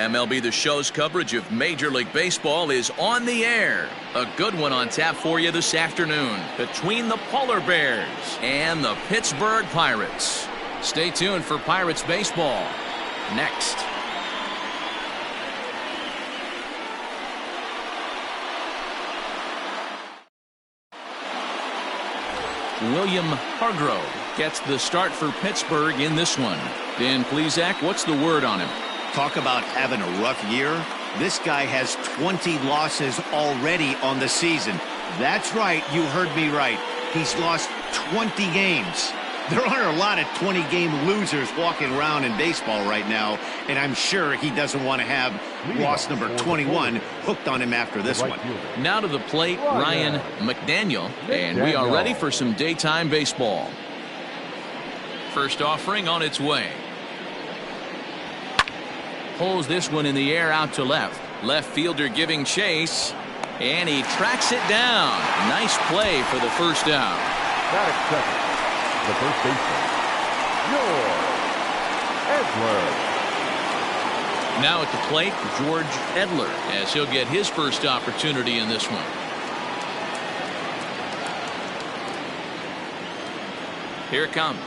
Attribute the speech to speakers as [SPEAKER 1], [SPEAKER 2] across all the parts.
[SPEAKER 1] MLB The Show's coverage of Major League Baseball is on the air. A good one on tap for you this afternoon between the Polar Bears and the Pittsburgh Pirates. Stay tuned for Pirates baseball next. William Hargrove gets the start for Pittsburgh in this one. Dan Plesac, what's the word on him?
[SPEAKER 2] Talk about having a rough year. This guy has 20 losses already on the season. That's right, you heard me right. He's lost 20 games. There aren't a lot of 20-game losers walking around in baseball right now, and I'm sure he doesn't want to have loss number 21 hooked on him after this one.
[SPEAKER 1] Now to the plate, Ryan McDaniel, and we are ready for some daytime baseball. First offering on its way. Pulls this one in the air out to left. Left fielder giving chase, and he tracks it down. Nice play for the first down.
[SPEAKER 3] The first baseman, George Edler.
[SPEAKER 1] Now at the plate, George Edler, as he'll get his first opportunity in this one. Here it comes.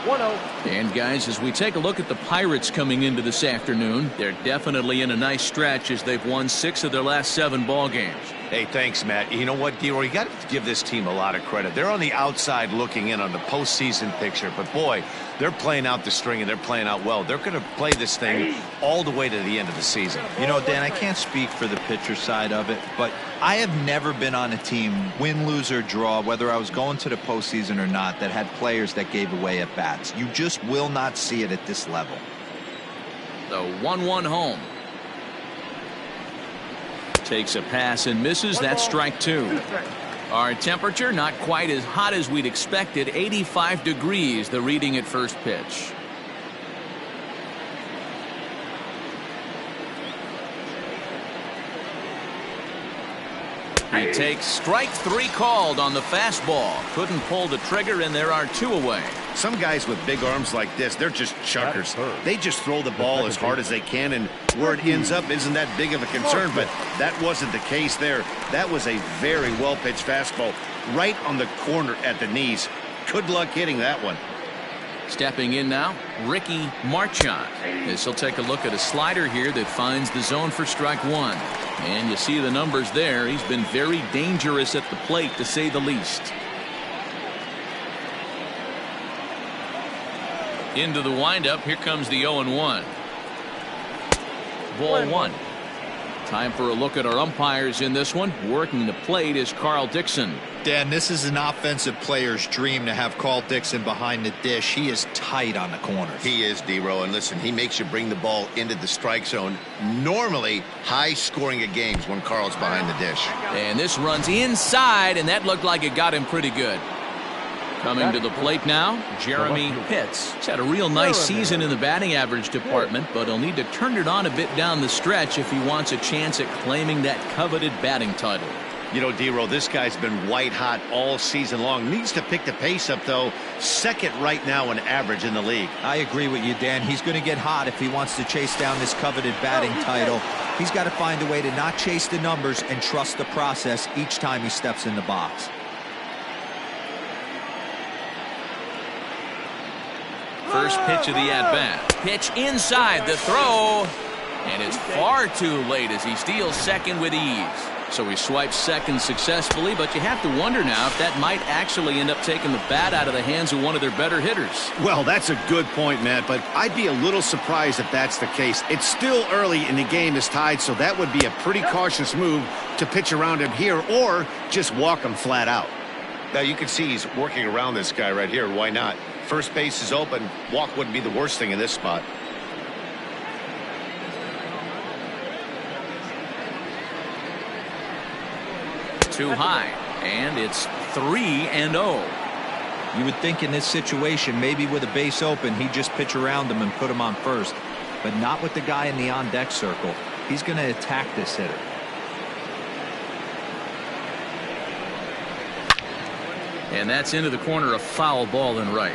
[SPEAKER 3] 1-0.
[SPEAKER 1] And guys, as we take a look at the Pirates coming into this afternoon, they're definitely in a nice stretch as they've won 6 of their last 7 ball games.
[SPEAKER 2] Hey, thanks, Matt. You know what, D-Roy? You got to give this team a lot of credit. They're on the outside looking in on the postseason picture, but boy, they're playing out the string and they're playing out well. They're going to play this thing all the way to the end of the season.
[SPEAKER 4] You know, Dan, I can't speak for the pitcher side of it, but I have never been on a team, win, lose, or draw, whether I was going to the postseason or not, that had players that gave away at bats. You just will not see it at this level.
[SPEAKER 1] The 1-1 home. Takes a pass and misses. That's strike 2. Our temperature not quite as hot as we'd expected. 85 degrees, the reading at first pitch. He takes strike 3 called on the fastball. Couldn't pull the trigger, and there are 2 away.
[SPEAKER 2] Some guys with big arms like this, they're just chuckers. They just throw the ball as hard as they can, and where it ends up isn't that big of a concern, but that wasn't the case there. That was a very well-pitched fastball right on the corner at the knees. Good luck hitting that one.
[SPEAKER 1] Stepping in now, Ricky Marchand, as he'll take a look at a slider here that finds the zone for strike 1. And you see the numbers there. He's been very dangerous at the plate, to say the least. Into the windup. Here comes the 0-1. Ball 1. Time for a look at our umpires in this one. Working the plate is Carl Dixon.
[SPEAKER 4] Dan, this is an offensive player's dream to have Carl Dixon behind the dish. He is tight on the corners.
[SPEAKER 2] He is, D-Row, and listen, he makes you bring the ball into the strike zone. Normally high scoring of games when Carl's behind the dish.
[SPEAKER 1] And this runs inside, and that looked like it got him pretty good. Coming to the plate now, Jeremy Pitts. He's had a real nice season in the batting average department, but he'll need to turn it on a bit down the stretch if he wants a chance at claiming that coveted batting title.
[SPEAKER 2] You know, D-Row, this guy's been white hot all season long. Needs to pick the pace up, though. Second right now in average in the league.
[SPEAKER 4] I agree with you, Dan. He's going to get hot if he wants to chase down this coveted batting title. He's got to find a way to not chase the numbers and trust the process each time he steps in the box.
[SPEAKER 1] First pitch of the at-bat. Pitch inside the throw. And it's far too late as he steals second with ease. So he swipes second successfully, but you have to wonder now if that might actually end up taking the bat out of the hands of one of their better hitters.
[SPEAKER 2] Well, that's a good point, Matt, but I'd be a little surprised if that's the case. It's still early and the game is tied, so that would be a pretty cautious move to pitch around him here or just walk him flat out. Now, you can see he's working around this guy right here. Why not? First base is open. Walk wouldn't be the worst thing in this spot.
[SPEAKER 1] Too high, and it's 3-0.
[SPEAKER 4] You would think in this situation, maybe with a base open, he'd just pitch around him and put him on first, but not with the guy in the on-deck circle. He's going to attack this hitter.
[SPEAKER 1] And that's into the corner, a foul ball and right.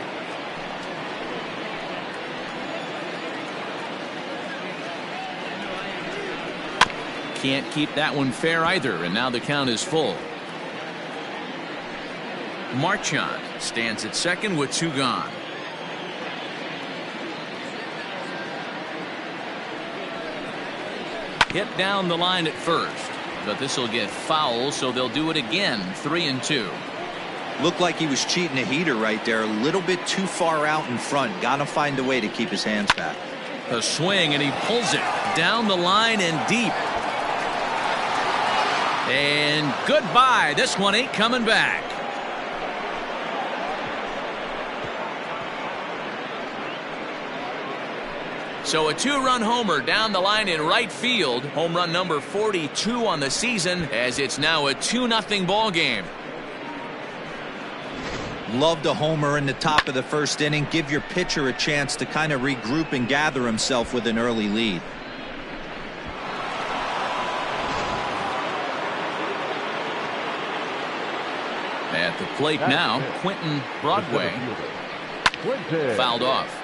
[SPEAKER 1] Can't keep that one fair either, and now the count is full. Marchand stands at second with 2 gone. Hit down the line at first, but this will get foul, so they'll do it again. 3-2.
[SPEAKER 4] Looked like he was cheating a heater right there. A little bit too far out in front. Got to find a way to keep his hands back.
[SPEAKER 1] A swing, and he pulls it down the line and deep. And goodbye. This one ain't coming back. So a 2-run homer down the line in right field. Home run number 42 on the season, as it's now a 2-0 ball game.
[SPEAKER 4] Loved a homer in the top of the first inning. Give your pitcher a chance to kind of regroup and gather himself with an early lead.
[SPEAKER 1] At the plate now, Quentin Broadway. Fouled off.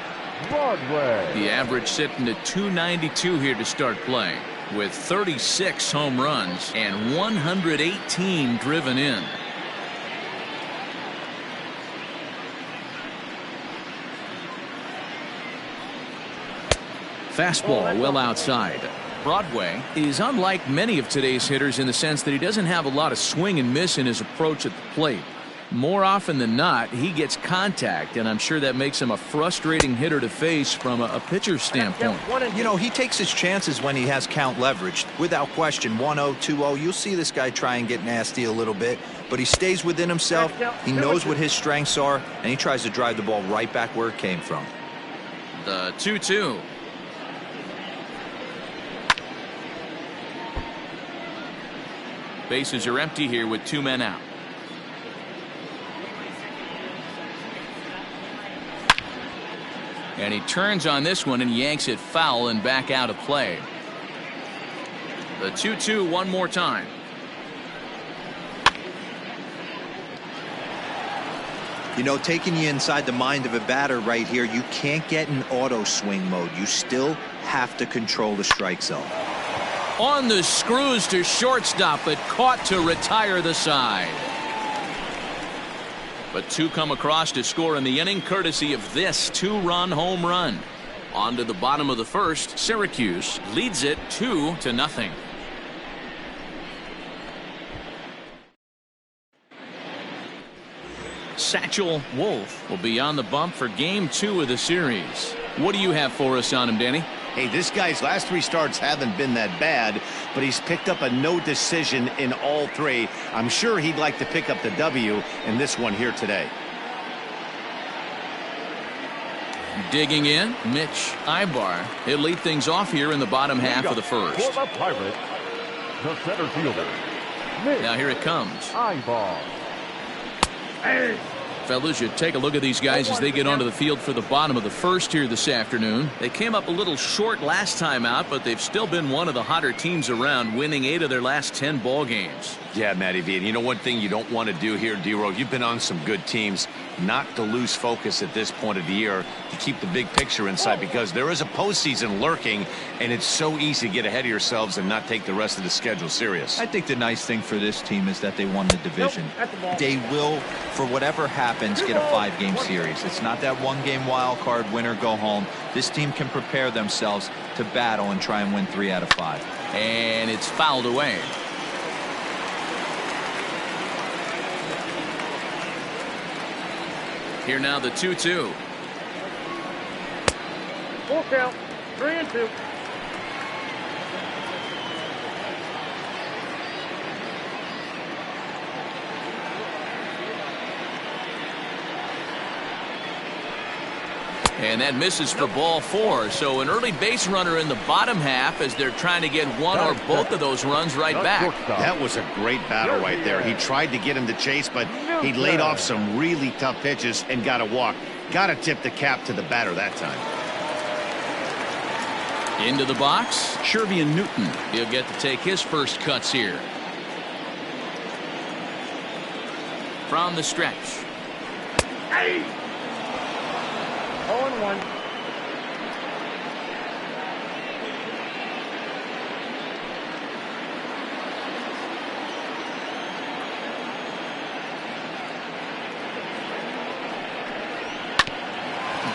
[SPEAKER 3] Broadway.
[SPEAKER 1] The average sitting at 292 here to start play, with 36 home runs and 118 driven in. Fastball well outside. Broadway is unlike many of today's hitters in the sense that he doesn't have a lot of swing and miss in his approach at the plate. More often than not, he gets contact, and I'm sure that makes him a frustrating hitter to face from a pitcher's standpoint.
[SPEAKER 4] You know, he takes his chances when he has count leveraged. Without question, 1-0, 2-0, you'll see this guy try and get nasty a little bit, but he stays within himself. He knows what his strengths are, and he tries to drive the ball right back where it came from.
[SPEAKER 1] The 2-2. Bases are empty here with 2 men out. And he turns on this one and yanks it foul and back out of play. The 2-2 one more time.
[SPEAKER 4] You know, taking you inside the mind of a batter right here, you can't get in auto swing mode. You still have to control the strike zone.
[SPEAKER 1] On the screws to shortstop, but caught to retire the side. But 2 come across to score in the inning, courtesy of this 2-run home run. On to the bottom of the first, Syracuse leads it 2-0. Satchel Wolf will be on the bump for game 2 of the series. What do you have for us on him, Danny?
[SPEAKER 2] Hey, this guy's last 3 starts haven't been that bad, but he's picked up a no decision in all 3. I'm sure he'd like to pick up the W in this one here today.
[SPEAKER 1] Digging in, Mitch Ibar. He'll lead things off here in the bottom half of the first.
[SPEAKER 3] For the Pirates, the center fielder, Mitch
[SPEAKER 1] Now here it comes.
[SPEAKER 3] Ibar.
[SPEAKER 1] Fellas, you take a look at these guys as they get onto the field for the bottom of the first here this afternoon. They came up a little short last time out, but they've still been one of the hotter teams around, winning 8 of their last 10 ball games.
[SPEAKER 5] Yeah, Matty V. And you know one thing you don't want to do here, D-Row, you've been on some good teams, not to lose focus at this point of the year, to keep the big picture in sight, because there is a postseason lurking, and it's so easy to get ahead of yourselves and not take the rest of the schedule serious.
[SPEAKER 4] I think the nice thing for this team is that they won the division. They will, for whatever happens, get a 5-game series. It's not that 1-game wild card, win or go home. This team can prepare themselves to battle and try and win 3 out of 5.
[SPEAKER 1] And it's fouled away. Here now the 2-2.
[SPEAKER 3] Full count, 3-2.
[SPEAKER 1] And that misses for ball 4. So an early base runner in the bottom half as they're trying to get one or both of those runs right back.
[SPEAKER 2] That was a great battle right there. He tried to get him to chase, but he laid off some really tough pitches and got a walk. Got to tip the cap to the batter that time.
[SPEAKER 1] Into the box, Shervian Newton. He'll get to take his first cuts here. From the stretch.
[SPEAKER 3] 0-1.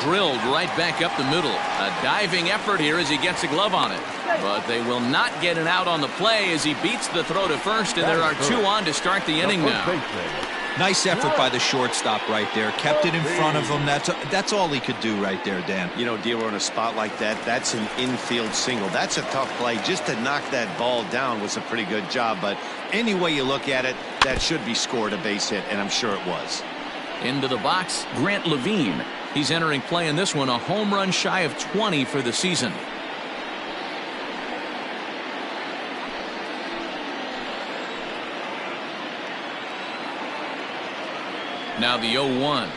[SPEAKER 1] drilled right back up the middle. A diving effort here as he gets a glove on it. But they will not get an out on the play as he beats the throw to first, and there are 2 on to start the inning now.
[SPEAKER 4] Nice effort by the shortstop right there. Kept it in front of him. That's all he could do right there, Dan.
[SPEAKER 5] You know, Dero, in a spot like that, that's an infield single. That's a tough play. Just to knock that ball down was a pretty good job. But any way you look at it, that should be scored a base hit, and I'm sure it was.
[SPEAKER 1] Into the box, Grant Levine. He's entering play in this one, a home run shy of 20 for the season. Now the 0-1.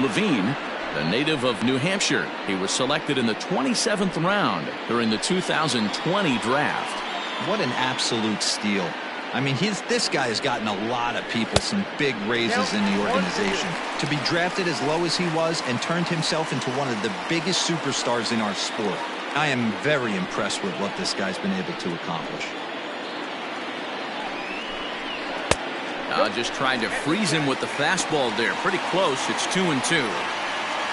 [SPEAKER 1] Levine, the native of New Hampshire. He was selected in the 27th round during the 2020 draft.
[SPEAKER 4] What an absolute steal. I mean, this guy has gotten a lot of people some big raises in the organization. To be drafted as low as he was and turned himself into one of the biggest superstars in our sport. I am very impressed with what this guy's been able to accomplish.
[SPEAKER 1] Just trying to freeze him with the fastball there. Pretty close. It's 2-2.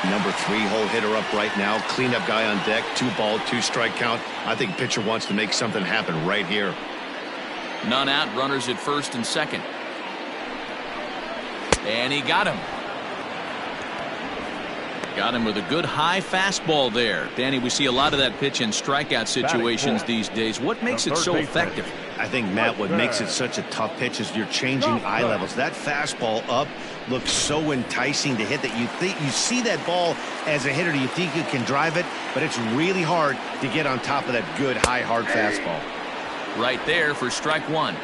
[SPEAKER 5] Number 3 hole hitter up right now. Cleanup guy on deck. 2-ball, 2-strike count. I think pitcher wants to make something happen right here.
[SPEAKER 1] None out. Runners at first and second. And he got him. Got him with a good high fastball there. Danny, we see a lot of that pitch in strikeout situations these days. What makes it so effective?
[SPEAKER 2] I think, Matt, what makes it such a tough pitch is you're changing eye levels. That fastball up looks so enticing to hit that you see that ball as a hitter, you think you can drive it, but it's really hard to get on top of that good high hard fastball.
[SPEAKER 1] Right there for strike 1.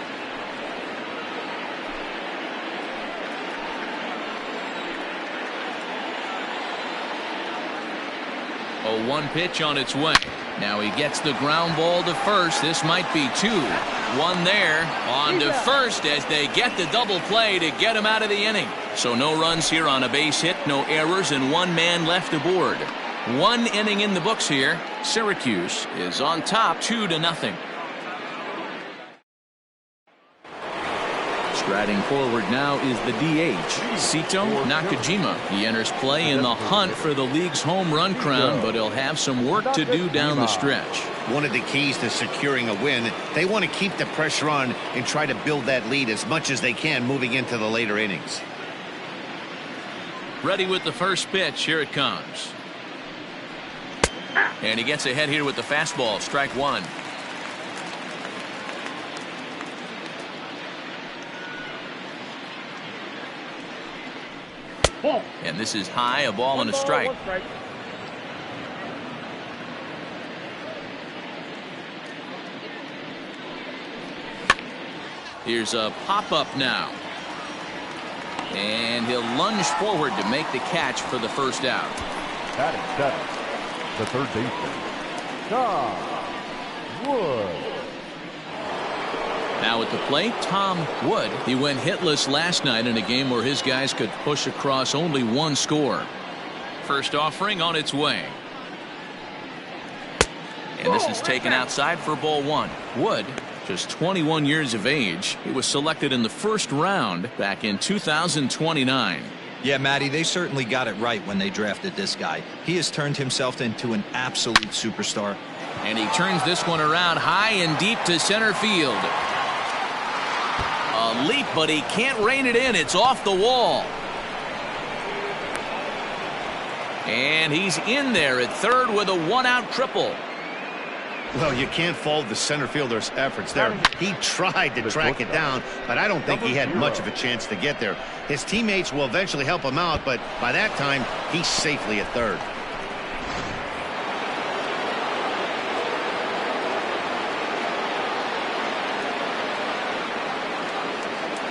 [SPEAKER 1] A 1 pitch on its way. Now he gets the ground ball to first. This might be 2. 1 there. On to first as they get the double play to get him out of the inning. So no runs here on a base hit, no errors, and 1 man left aboard. 1 inning in the books here. Syracuse is on top 2-0. Striding forward now is the DH, Sito Nakajima. He enters play in the hunt for the league's home run crown, but he'll have some work to do down the stretch.
[SPEAKER 2] One of the keys to securing a win, they want to keep the pressure on and try to build that lead as much as they can moving into the later innings.
[SPEAKER 1] Ready with the first pitch. Here it comes. And he gets ahead here with the fastball. Strike 1. And this is high, a ball and a strike. Here's a pop-up now. And he'll lunge forward to make the catch for the first out.
[SPEAKER 3] Batting seventh, the third baseman, Tom Wood.
[SPEAKER 1] Now at the plate, Tom Wood. He went hitless last night in a game where his guys could push across only 1 score. First offering on its way. And this is taken outside for ball 1. Wood, just 21 years of age. He was selected in the first round back in 2029.
[SPEAKER 4] Yeah, Matty, they certainly got it right when they drafted this guy. He has turned himself into an absolute superstar.
[SPEAKER 1] And he turns this one around high and deep to center field. A leap, but he can't rein it in. It's off the wall. And he's in there at third with a 1-out triple.
[SPEAKER 2] Well, you can't fault the center fielder's efforts there. He tried to track it down, but I don't think he had much of a chance to get there. His teammates will eventually help him out, but by that time, he's safely at third.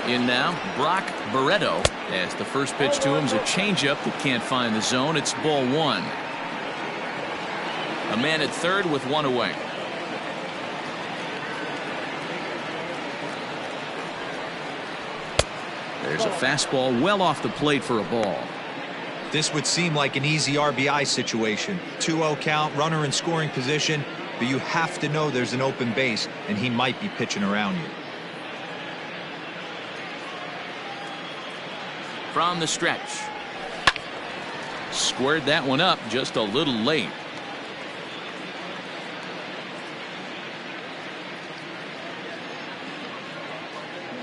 [SPEAKER 1] In now, Brock Barreto, as the first pitch to him is a changeup that can't find the zone. It's ball 1. A man at third with 1 away. There's a fastball well off the plate for a ball.
[SPEAKER 4] This would seem like an easy RBI situation. 2-0 count, runner in scoring position, but you have to know there's an open base, and he might be pitching around you.
[SPEAKER 1] From the stretch. Squared that one up just a little late.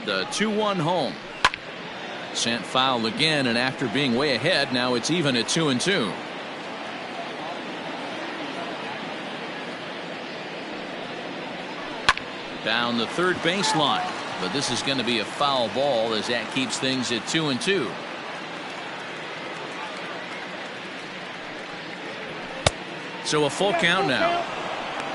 [SPEAKER 1] The 2-1 home. Sent foul again, and after being way ahead, now it's even at 2-2. Down the third baseline, but this is going to be a foul ball as that keeps things at 2-2. So a full count now.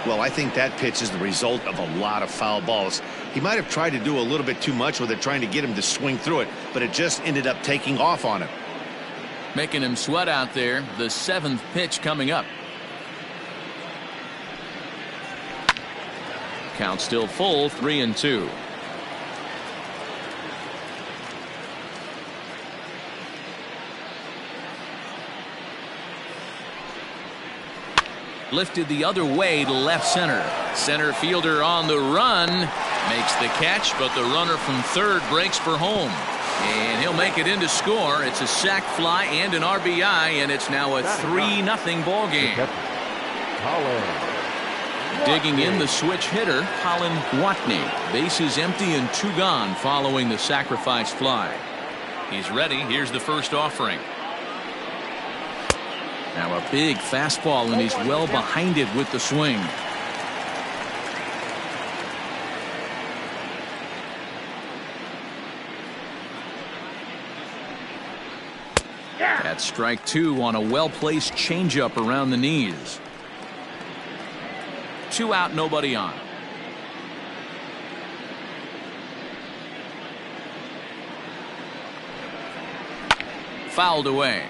[SPEAKER 2] Well, I think that pitch is the result of a lot of foul balls. He might have tried to do a little bit too much with it, trying to get him to swing through it, but it just ended up taking off on him.
[SPEAKER 1] Making him sweat out there. The 7th pitch coming up. Count still full, 3-2. Lifted the other way to left center. Center fielder on the run. Makes the catch, but the runner from third breaks for home. And he'll make it in to score. It's a sac fly and an RBI, and it's now a 3-0 ball game. Digging in the switch hitter, Colin Watney. Bases empty and 2 gone following the sacrifice fly. He's ready. Here's the first offering. Now a big fastball, and he's well behind it with the swing. That's strike 2 on a well-placed changeup around the knees. 2 out, nobody on. Fouled away.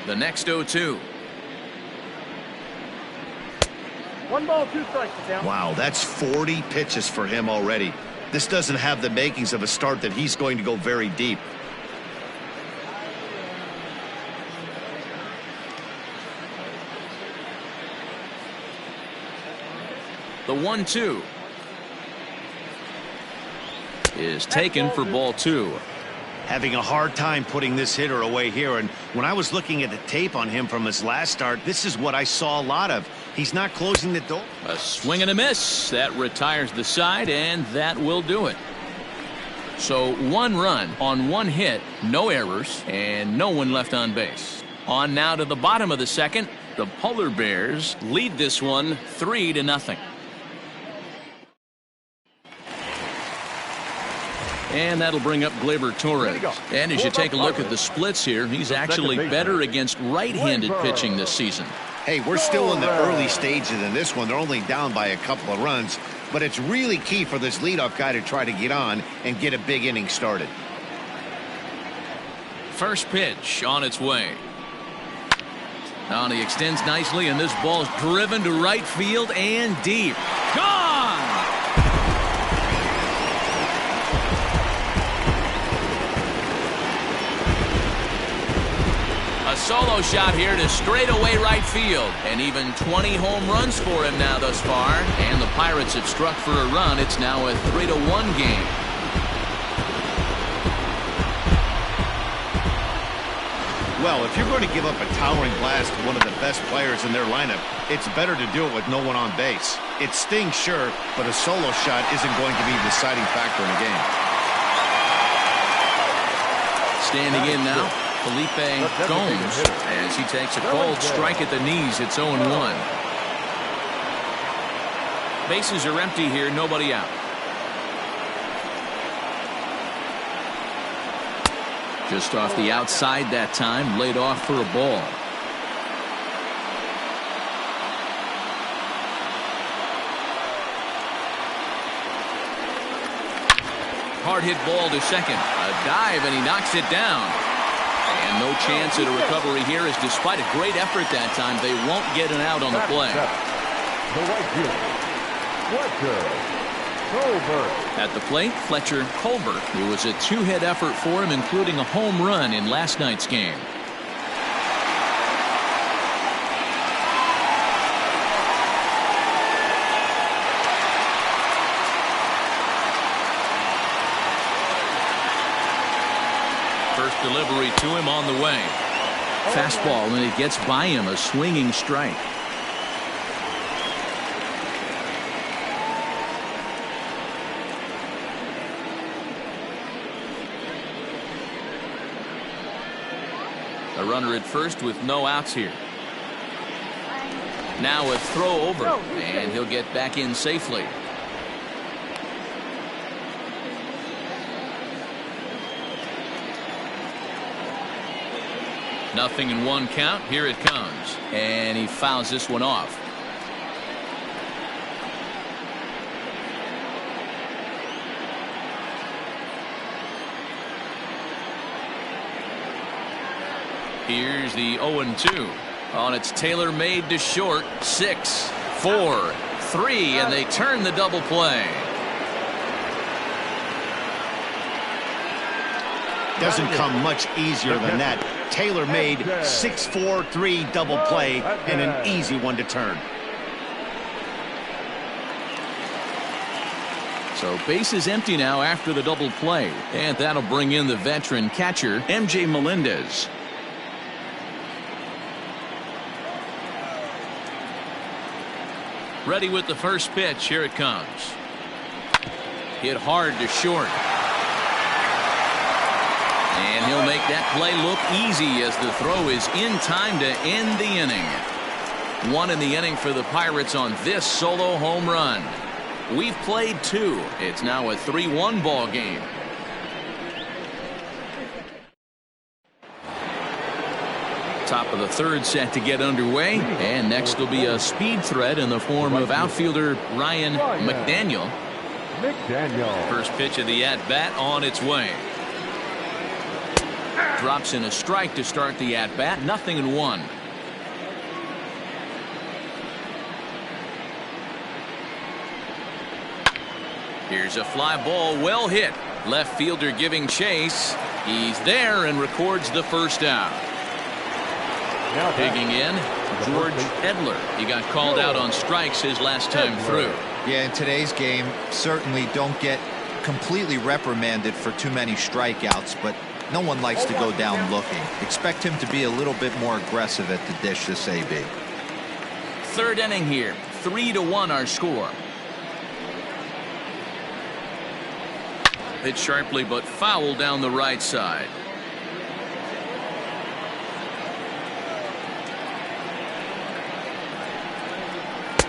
[SPEAKER 1] The next 0-2.
[SPEAKER 3] 1 ball, 2 strikes. Down.
[SPEAKER 2] Wow, that's 40 pitches for him already. This doesn't have the makings of a start that he's going to go very deep.
[SPEAKER 1] The 1-2 is taken for ball 2.
[SPEAKER 2] Having a hard time putting this hitter away here, and when I was looking at the tape on him from his last start, this is what I saw a lot of. He's not closing the door.
[SPEAKER 1] A swing and a miss. That retires the side, and that will do it. So 1 run on 1 hit, no errors, and no one left on base. On now to the bottom of the second. The Polar Bears lead this one 3-0. And that'll bring up Gleyber Torres. And as you take a look at the splits here, he's actually better against right-handed pitching this season.
[SPEAKER 2] Hey, we're still in the early stages in this one. They're only down by a couple of runs, but it's really key for this leadoff guy to try to get on and get a big inning started.
[SPEAKER 1] First pitch on its way. Now he extends nicely, and this ball's driven to right field and deep. Gone! A solo shot here to straightaway right field. And even 20 home runs for him now thus far. And the Pirates have struck for a run. It's now a 3-1 game.
[SPEAKER 2] Well, if you're going to give up a towering blast to one of the best players in their lineup, it's better to do it with no one on base. It stings, sure, but a solo shot isn't going to be the deciding factor in a game. Standing in now, Felipe Gomes, as he takes a cold strike at the knees. It's 0-1. Bases are empty here, nobody out. Just off the outside that time, laid off for a ball. Hard hit ball to second. A dive, and he knocks it down. And no chance at a recovery here, as despite a great effort that time, they won't get an out on the play.
[SPEAKER 3] The right fielder,
[SPEAKER 1] at the plate, Fletcher Colbert. It was a 2-hit effort for him, including a home run in last night's game. delivery to him on the way. Fastball, and it gets by him, a swinging strike. A runner at first with no outs here. Now a throw over, and he'll get back in safely. Nothing in one count. Here it comes. And he fouls this one off. Here's the 0-2. On its tailor-made to short. 6, 4, 3, and they turn the double play.
[SPEAKER 2] Doesn't come much easier than that. Tailor-made 6-4-3 double play, and an easy one to turn.
[SPEAKER 1] So base is empty now after the double play, and that'll bring in the veteran catcher MJ Melendez. Ready with the first pitch. Here it comes. Hit hard to short. And he'll make that play look easy as the throw is in time to end the inning. One in the inning for the Pirates on this solo home run. We've played 2. It's now a 3-1 ball game. Top of the third set to get underway, and next will be a speed threat in the form of outfielder Ryan McDaniel. First pitch of the at-bat on its way. Drops in a strike to start the at-bat. 0-1. Here's a fly ball, well hit. Left fielder giving chase. He's there and records the first out. Digging in, George Edler. He got called out on strikes his last time through.
[SPEAKER 4] Yeah, in today's game, certainly don't get completely reprimanded for too many strikeouts, but no one likes to go down looking. Expect him to be a little bit more aggressive at the dish this AB.
[SPEAKER 1] Third inning here. 3-1 our score. Hit sharply but foul down the right side.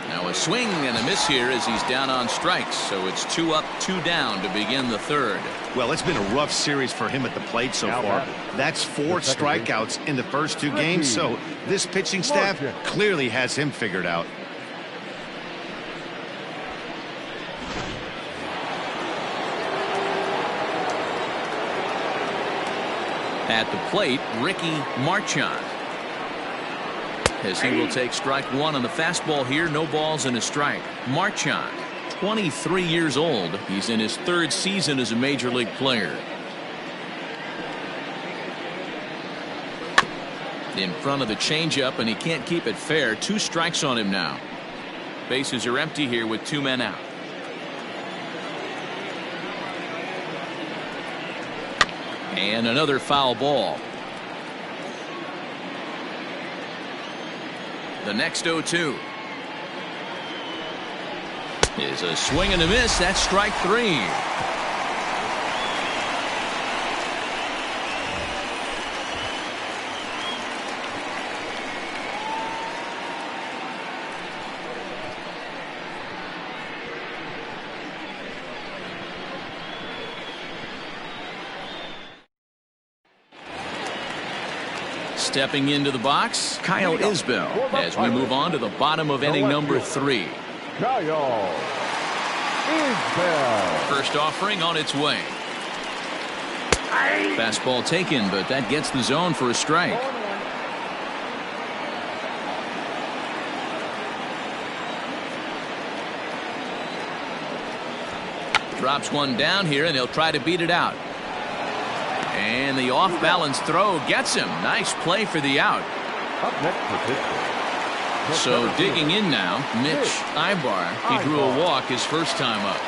[SPEAKER 1] Now a swing and a miss here as he's down on strikes. So it's 2 up, 2 down to begin the third.
[SPEAKER 2] Well, it's been a rough series for him at the plate so far. That's 4 strikeouts in the first 2 games. So this pitching staff clearly has him figured out.
[SPEAKER 1] At the plate, Ricky Marchand. As he will take strike 1 on the fastball here. No balls and a strike. Marchand, 23 years old. He's in his 3rd season as a major league player. In front of the changeup, and he can't keep it fair. 2 strikes on him now. Bases are empty here with 2 men out. And another foul ball. The next 0-2 is a swing and a miss. That's strike 3. Stepping into the box, Kyle Isbell, as we move on to the bottom of inning number 3.
[SPEAKER 3] Kyle Isbell.
[SPEAKER 1] First offering on its way. Fastball taken, but that gets the zone for a strike. Drops one down here, and he'll try to beat it out. And the off-balance throw gets him. Nice play for the out.
[SPEAKER 3] Up next for Pittsburgh.
[SPEAKER 1] So digging in now, Mitch Ibar. He drew a walk his first time up.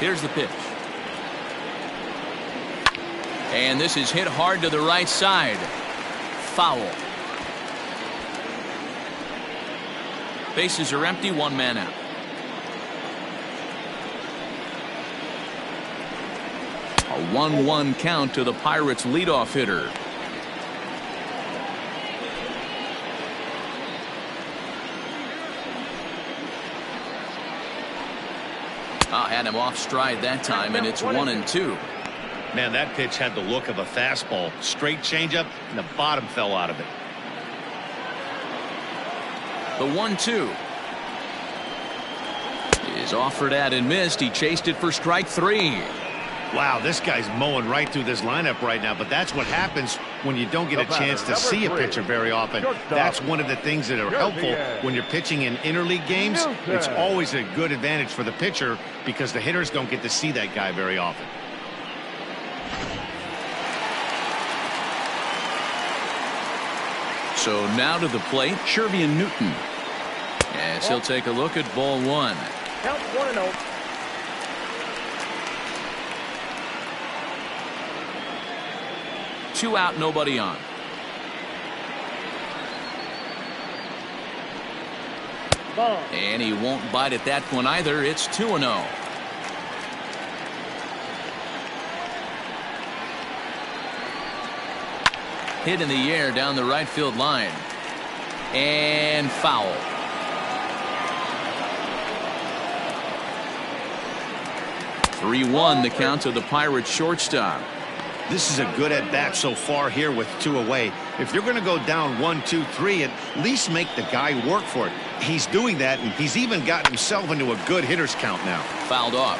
[SPEAKER 1] Here's the pitch. And this is hit hard to the right side. Foul. Bases are empty, one man out. A 1-1 count to the Pirates' leadoff hitter. Had him off stride that time, and it's 1-2.
[SPEAKER 2] Man, that pitch had the look of a fastball. Straight changeup, and the bottom fell out of it.
[SPEAKER 1] The 1-2 is offered at and missed. He chased it for strike 3.
[SPEAKER 2] Wow, this guy's mowing right through this lineup right now, but that's what happens when you don't get a chance to see a pitcher very often. That's one of the things that are helpful when you're pitching in interleague games. It's always a good advantage for the pitcher because the hitters don't get to see that guy very often.
[SPEAKER 1] So now to the plate, Shervian Newton. As he'll take a look at ball 1.
[SPEAKER 6] Count 1-0.
[SPEAKER 1] Two out, nobody on.
[SPEAKER 6] Ball.
[SPEAKER 1] And he won't bite at that one either. It's 2-0. Hit in the air down the right field line. And foul. (3-1) the count to the Pirates shortstop.
[SPEAKER 2] This is a good at-bat so far here with 2 away. If you're going to go down 1, 2, 3, at least make the guy work for it. He's doing that, and he's even gotten himself into a good hitter's count now.
[SPEAKER 1] Fouled off.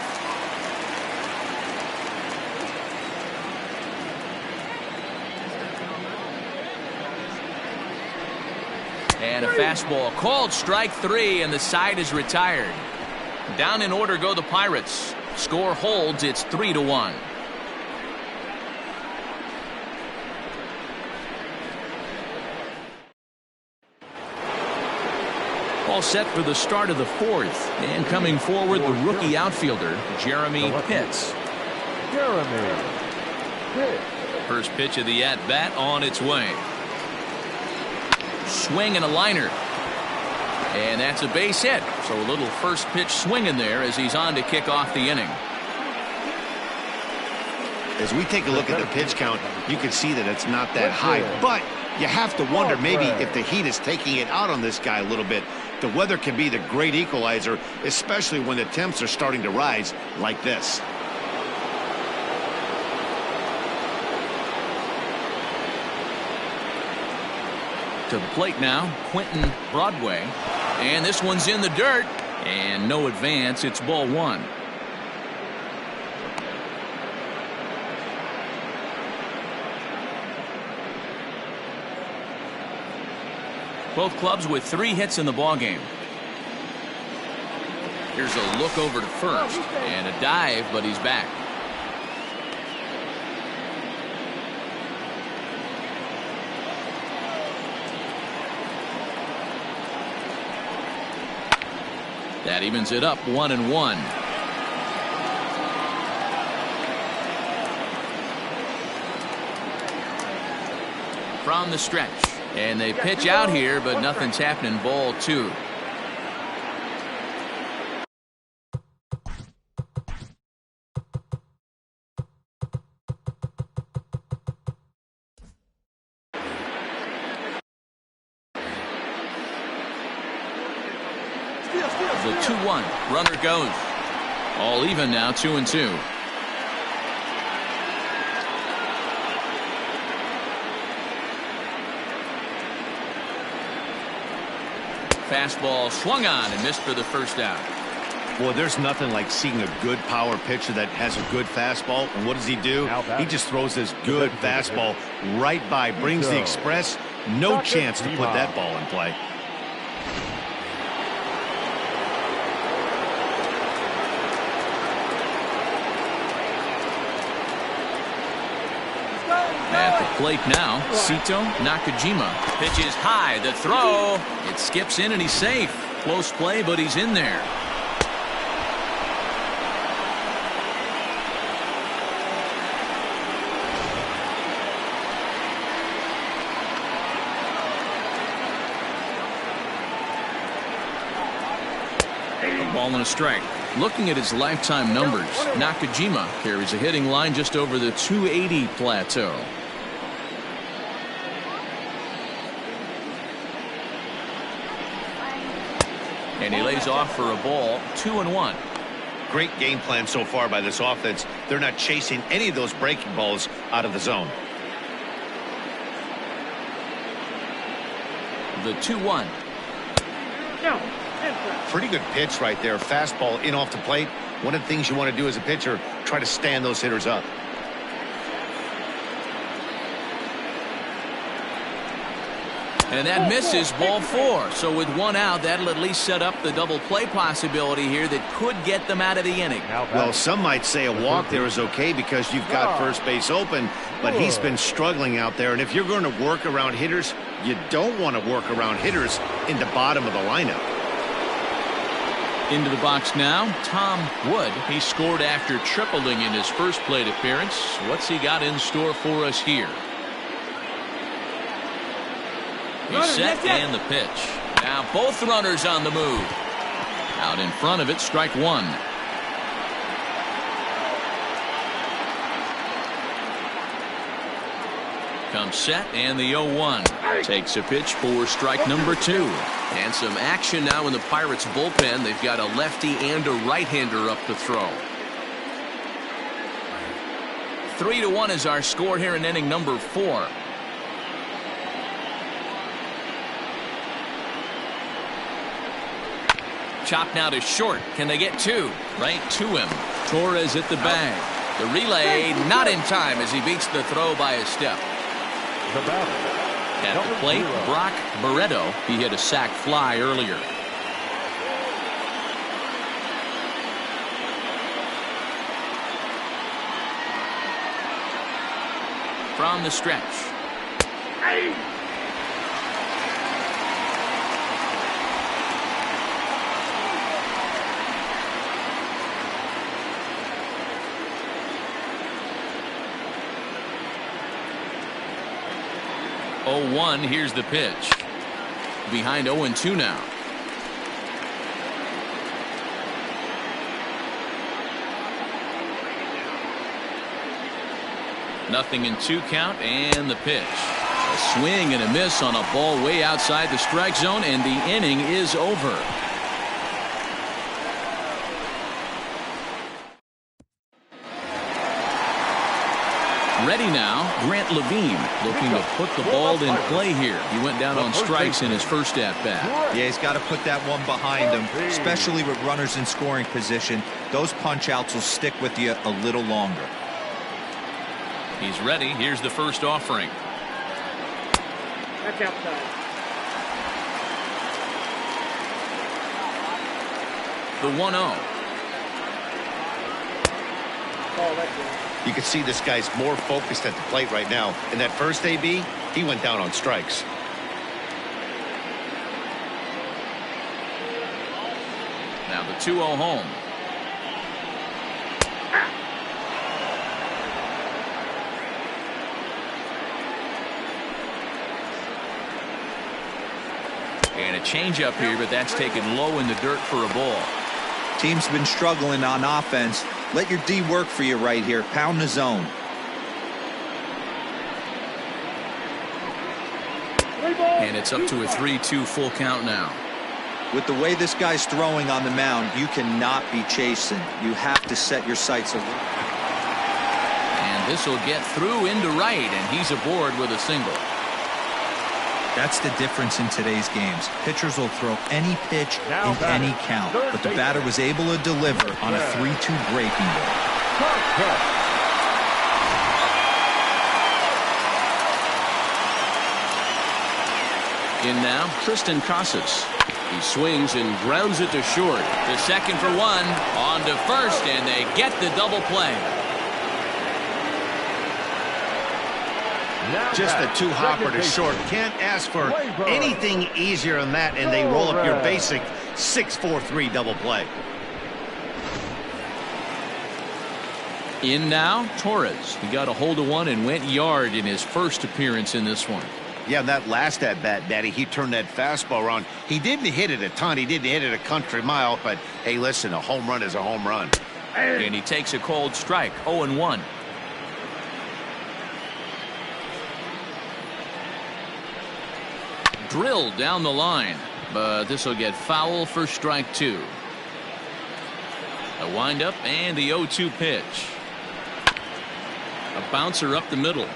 [SPEAKER 1] And a fastball called strike 3, and the side is retired. Down in order go the Pirates. Score holds. It's 3-1. All set for the start of the 4th. And coming forward, the rookie outfielder, Jeremy Pitts. First pitch of the at-bat on its way. Swing and a liner. And that's a base hit. So a little first pitch swing in there as he's on to kick off the inning.
[SPEAKER 2] As we take a look at the pitch count, you can see that it's not that high, but you have to wonder maybe if the heat is taking it out on this guy a little bit. The weather can be the great equalizer, especially when the temps are starting to rise like this.
[SPEAKER 1] To the plate now, Quentin Broadway. And this one's in the dirt. And no advance. It's ball 1. Both clubs with 3 hits in the ballgame. Here's a look over to first. And a dive, but he's back. That evens it up 1-1. From the stretch. And they pitch out here, but nothing's happening. Ball 2. The 2-1. Runner goes. All even now, 2-2. Fastball swung on and missed for the first out.
[SPEAKER 2] Boy, there's nothing like seeing a good power pitcher that has a good fastball. And what does he do? He just throws this good fastball right by, brings the express. No chance to put that ball in play.
[SPEAKER 1] At the plate now, Sito Nakajima. Pitch is high. The throw. It skips in and he's safe. Close play, but he's in there. Ball and a strike. Looking at his lifetime numbers, Nakajima carries a hitting line just over the 280 plateau. And he lays off for a ball, 2-1.
[SPEAKER 2] Great game plan so far by this offense. They're not chasing any of those breaking balls out of the zone.
[SPEAKER 1] The 2-1.
[SPEAKER 2] Pretty good pitch right there. Fastball in off the plate. One of the things you want to do as a pitcher, try to stand those hitters up.
[SPEAKER 1] And that misses, ball 4. So with one out, that'll at least set up the double play possibility here that could get them out of the inning.
[SPEAKER 2] Well, some might say a walk there is okay because you've got first base open, but he's been struggling out there. And if you're going to work around hitters, you don't want to work around hitters in the bottom of the lineup.
[SPEAKER 1] Into the box now, Tom Wood. He scored after tripling in his first plate appearance. What's he got in store for us here? He's set and the pitch. Now both runners on the move. Out in front of it, strike one. Comes set and the 0-1. Takes a pitch for strike number 2. And some action now in the Pirates bullpen. They've got a lefty and a right-hander up to throw. 3-1 is our score here in inning number 4. Chop now to short. Can they get 2? Right to him. Torres at the bag. The relay not in time as he beats the throw by a step.
[SPEAKER 3] The batter.
[SPEAKER 1] At the plate, Brock Barreto. He hit a sac fly earlier. From the stretch. Oh, 0-1. Here's the pitch. Behind 0-2 now. Nothing in 2 count and the pitch. A swing and a miss on a ball way outside the strike zone, and the inning is over. Ready now, Grant Levine looking to put the ball in play here. He went down on strikes in his first at-bat.
[SPEAKER 4] Yeah, he's got to put that one behind him, especially with runners in scoring position. Those punch-outs will stick with you a little longer.
[SPEAKER 1] He's ready. Here's the first offering.
[SPEAKER 6] That's outside.
[SPEAKER 1] The 1-0.
[SPEAKER 6] Oh, that's it.
[SPEAKER 2] You can see this guy's more focused at the plate right now. In that first AB, he went down on strikes.
[SPEAKER 1] Now the 2-0 home. And a changeup here, but that's taken low in the dirt for a ball.
[SPEAKER 4] Team's been struggling on offense. Let your D work for you right here. Pound the zone.
[SPEAKER 1] And it's up to a 3-2 full count now.
[SPEAKER 4] With the way this guy's throwing on the mound, you cannot be chasing. You have to set your sights away.
[SPEAKER 1] And this will get through into right, and he's aboard with a single.
[SPEAKER 4] That's the difference in today's games. Pitchers will throw any pitch in any count, but the batter was able to deliver on a 3-2 breaking ball.
[SPEAKER 1] In now, Tristan Casas. He swings and grounds it to short. The second for one, on to first, and they get the double play.
[SPEAKER 2] Just a 2-hopper to short. Can't ask for anything easier than that, and they roll up your basic 6-4-3 double play.
[SPEAKER 1] In now, Torres. He got a hold of one and went yard in his first appearance in this one.
[SPEAKER 2] Yeah, that last at-bat, Daddy, he turned that fastball around. He didn't hit it a ton. He didn't hit it a country mile. But, hey, listen, a home run is a home run.
[SPEAKER 1] And he takes a cold strike, 0-1. Drilled down the line, but this will get foul for strike 2. A windup and the 0-2 pitch. A bouncer up the middle.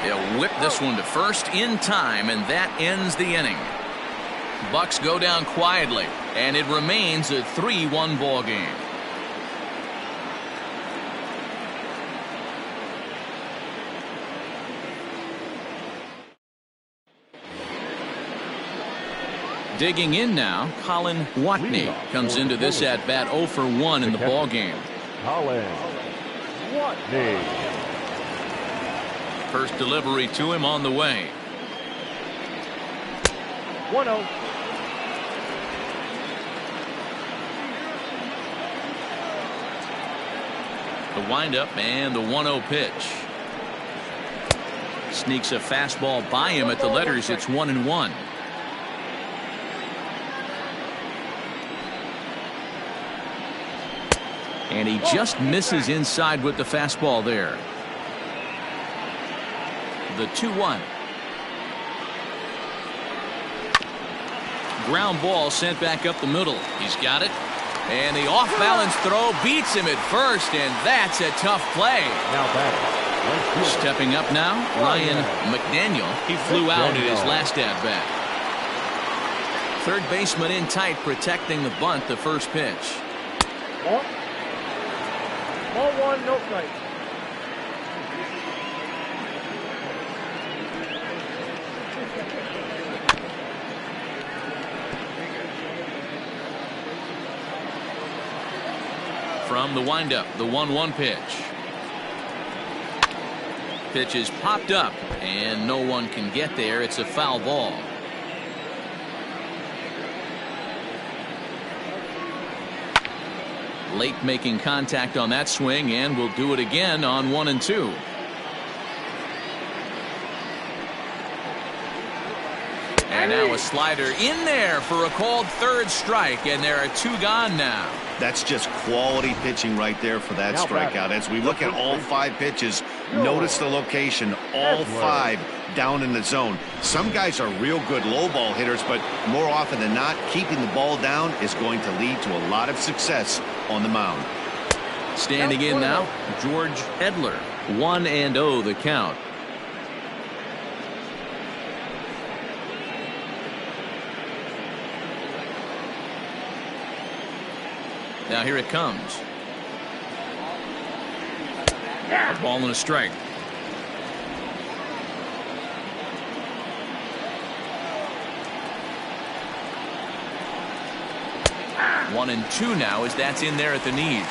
[SPEAKER 1] They'll whip this one to first in time, and that ends the inning. Bucks go down quietly, and it remains a 3-1 ball game. Digging in now, Colin Watney comes into this at bat 0 for 1 in the ball game.
[SPEAKER 3] Colin Watney.
[SPEAKER 1] First delivery to him on the way.
[SPEAKER 3] 1-0.
[SPEAKER 1] The windup and the 1-0 pitch. Sneaks a fastball by him at the letters. It's 1-1. And he just misses inside with the fastball there. The 2-1. Ground ball sent back up the middle. He's got it. And the off-balance throw beats him at first, and that's a tough play.
[SPEAKER 3] Now back.
[SPEAKER 1] Stepping up now, Ryan McDaniel. He flew out at his last at-bat. Third baseman in tight, protecting the bunt, the first pitch.
[SPEAKER 6] Ball 1, no strike.
[SPEAKER 1] From the windup, the 1-1 pitch. Pitch is popped up, and no one can get there. It's a foul ball. Late making contact on that swing, and will do it again on 1 and 2. And now a slider in there for a called third strike, and there are 2 gone now.
[SPEAKER 2] That's just quality pitching right there for that strikeout. As we look at all 5 pitches, notice the location, all 5 down in the zone. Some guys are real good low ball hitters, but more often than not, keeping the ball down is going to lead to a lot of success on the mound.
[SPEAKER 1] Standing in now, George Edler. 1-0 the count. Now here it comes. A ball and a strike. One and 2 now as that's in there at the knees.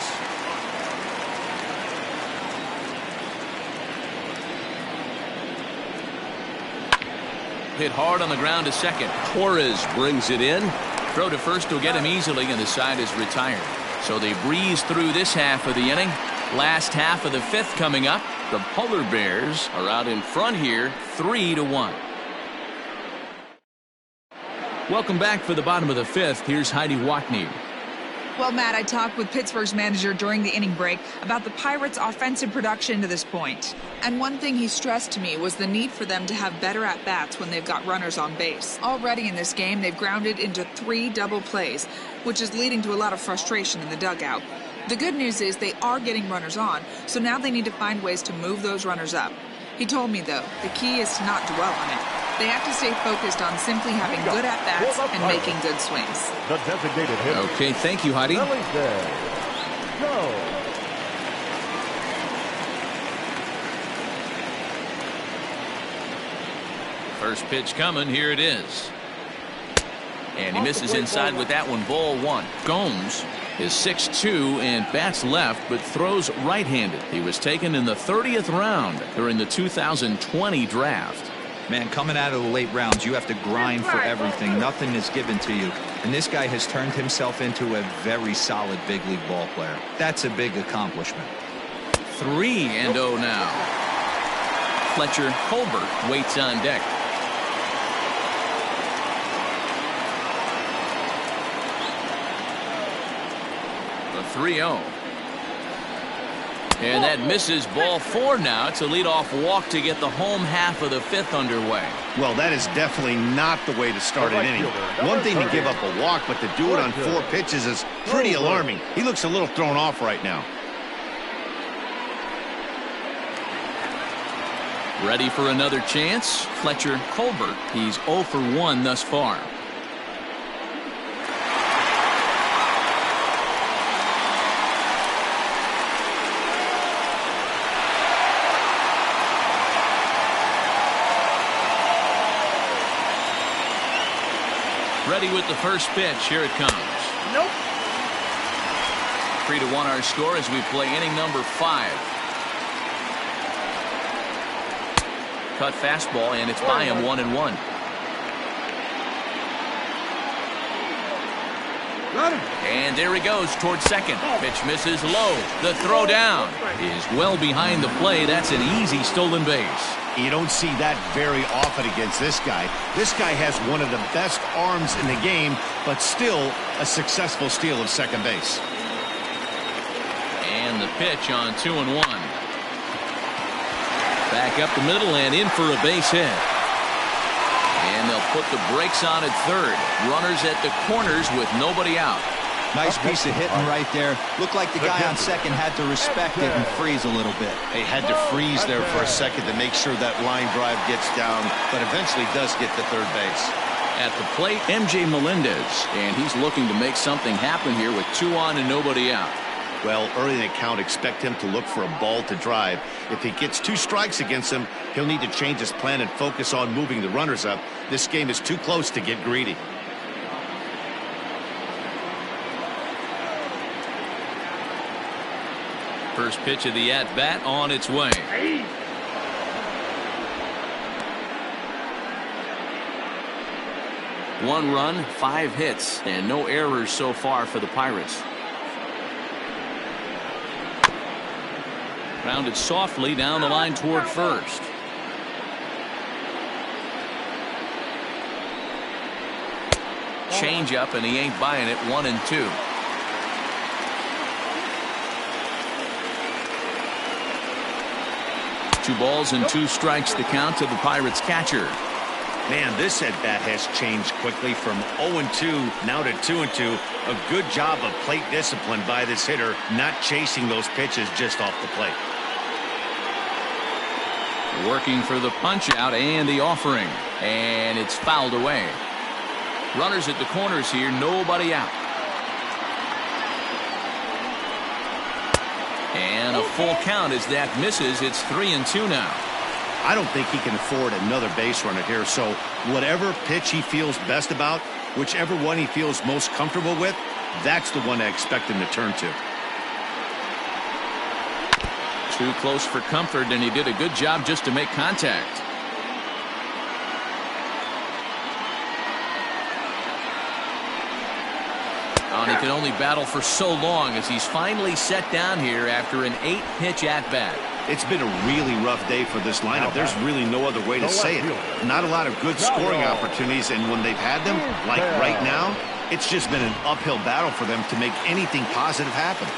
[SPEAKER 1] Hit hard on the ground to second. Torres brings it in. Throw to first will get him easily, and the side is retired. So they breeze through this half of the inning. Last half of the 5th coming up. The Polar Bears are out in front here, 3-1. Welcome back for the bottom of the 5th. Here's Heidi Watney.
[SPEAKER 7] Well, Matt, I talked with Pittsburgh's manager during the inning break about the Pirates' offensive production to this point. And one thing he stressed to me was the need for them to have better at-bats when they've got runners on base. Already in this game, they've grounded into 3 double plays, which is leading to a lot of frustration in the dugout. The good news is they are getting runners on, so now they need to find ways to move those runners up. He told me, though, the key is to not dwell on it. They have to stay focused on simply having good at-bats and making good swings.
[SPEAKER 3] The designated hitter.
[SPEAKER 1] Okay, thank you, Heidi.
[SPEAKER 3] Go.
[SPEAKER 1] First pitch coming. Here it is. And he misses inside with that one. Ball 1. Gomes is 6'2" and bats left, but throws right-handed. He was taken in the 30th round during the 2020 draft.
[SPEAKER 4] Man, coming out of the late rounds, you have to grind for everything. Nothing is given to you. And this guy has turned himself into a very solid big league ball player. That's a big accomplishment.
[SPEAKER 1] 3-0 now. Fletcher Colbert waits on deck. The 3-0. And that misses ball 4 now. It's a leadoff walk to get the home half of the 5th underway.
[SPEAKER 2] Well, that is definitely not the way to start an inning. One thing to give up a walk, but to do it on 4 pitches is pretty alarming. He looks a little thrown off right now.
[SPEAKER 1] Ready for another chance? Fletcher Colbert. He's 0 for 1 thus far. Ready with the first pitch. Here it comes.
[SPEAKER 6] Nope.
[SPEAKER 1] 3-1 our score as we play inning number 5. Cut fastball, and it's by him 1-1. And there he goes towards second. Pitch misses low. The throw down is well behind the play. That's an easy stolen base.
[SPEAKER 2] You don't see that very often against this guy. This guy has one of the best arms in the game, but still a successful steal of second base.
[SPEAKER 1] And the pitch on 2-1. Back up the middle and in for a base hit. And they'll put the brakes on at third. Runners at the corners with nobody out.
[SPEAKER 4] Nice piece of hitting right there. Looked like the guy on second had to respect it and freeze a little bit.
[SPEAKER 5] They had to freeze there for a second to make sure that line drive gets down, but eventually does get to third base.
[SPEAKER 1] At the plate, MJ Melendez, and he's looking to make something happen here with 2 on and nobody out.
[SPEAKER 2] Well, early in the count, expect him to look for a ball to drive. If he gets 2 strikes against him, he'll need to change his plan and focus on moving the runners up. This game is too close to get greedy.
[SPEAKER 1] First pitch of the at-bat on its way. One run, 5 hits, and no errors so far for the Pirates. Grounded softly down the line toward first. Change up, and he ain't buying it. 1-2. Two balls and 2 strikes the count to the Pirates catcher.
[SPEAKER 2] Man, this at-bat has changed quickly from 0-2 now to 2-2. A good job of plate discipline by this hitter, not chasing those pitches just off the plate.
[SPEAKER 1] Working for the punch out and the offering, and it's fouled away. Runners at the corners here, nobody out. And a full count as that misses. It's 3-2 now.
[SPEAKER 2] I don't think he can afford another base runner here, so whatever pitch he feels best about, whichever one he feels most comfortable with, that's the one I expect him to turn to.
[SPEAKER 1] Too close for comfort, and he did a good job just to make contact. And he can only battle for so long as he's finally set down here after an 8-pitch at-bat.
[SPEAKER 2] It's been a really rough day for this lineup. There's really no other way to say it. Not a lot of good scoring opportunities, and when they've had them, like right now, it's just been an uphill battle for them to make anything positive happen.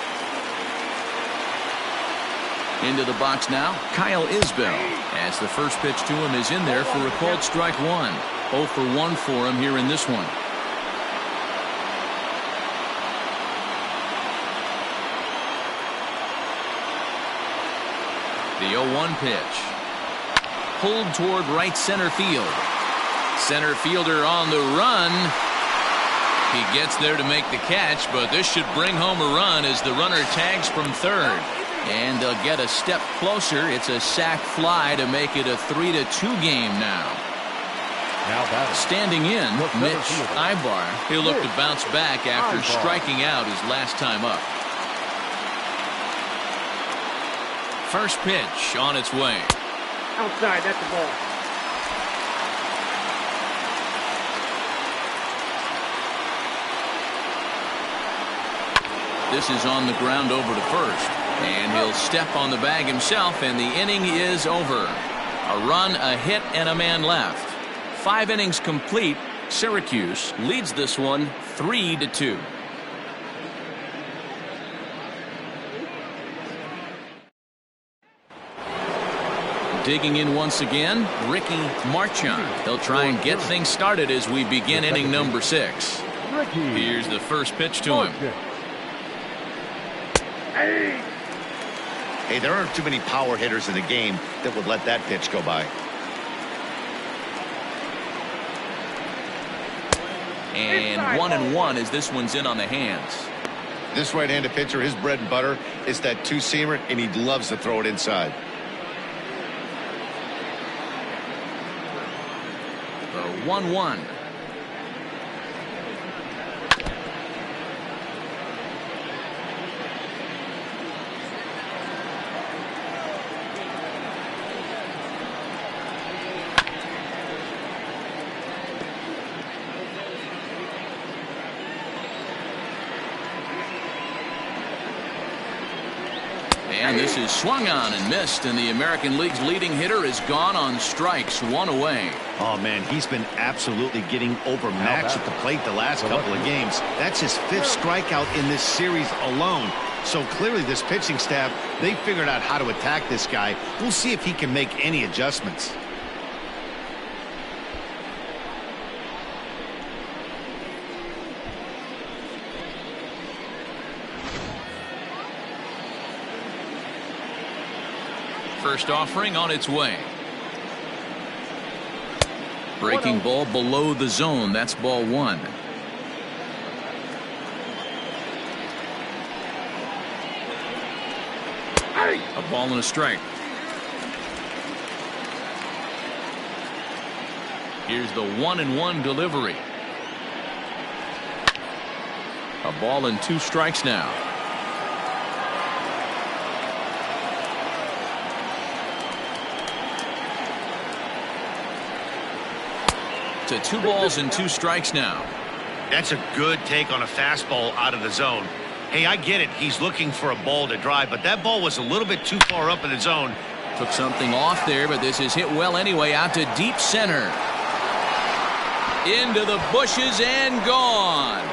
[SPEAKER 1] Into the box now, Kyle Isbell, as the first pitch to him is in there for a called strike 1. 0 for 1 for him here in this one. The 0-1 pitch. Pulled toward right center field. Center fielder on the run. He gets there to make the catch, but this should bring home a run as the runner tags from third. And they'll get a step closer. It's a sac fly to make it a 3-2 game now. Standing in, Mitch Ibar. He'll look to bounce back after striking out his last time up. First pitch on its way.
[SPEAKER 6] Outside, that's the ball.
[SPEAKER 1] This is on the ground over to first. And he'll step on the bag himself, and the inning is over. A run, a hit, and a man left. 5 innings complete. Syracuse leads this one 3-2. Digging in once again, Ricky Marchand. He'll try and get things started as we begin inning number 6. Here's the first pitch to him.
[SPEAKER 2] Hey, there aren't too many power hitters in the game that would let that pitch go by.
[SPEAKER 1] And 1-1 as this one's in on the hands.
[SPEAKER 2] This right-handed pitcher, his bread and butter is that two-seamer, and he loves to throw it inside.
[SPEAKER 1] The 1-1. And this is swung on and missed, and the American League's leading hitter is gone on strikes, 1 away.
[SPEAKER 2] Oh, man, he's been absolutely getting overmatched at the plate the last couple of games. That's his 5th strikeout in this series alone. So clearly this pitching staff, they figured out how to attack this guy. We'll see if he can make any adjustments.
[SPEAKER 1] First offering on its way. Breaking ball below the zone. That's ball 1. A ball and a strike. Here's the 1-1 delivery. A ball and 2 strikes now. To 2 balls and 2 strikes now.
[SPEAKER 2] That's a good take on a fastball out of the zone. Hey, I get it. He's looking for a ball to drive, but that ball was a little bit too far up in the zone.
[SPEAKER 1] Took something off there, but this is hit well anyway, out to deep center. Into the bushes and gone.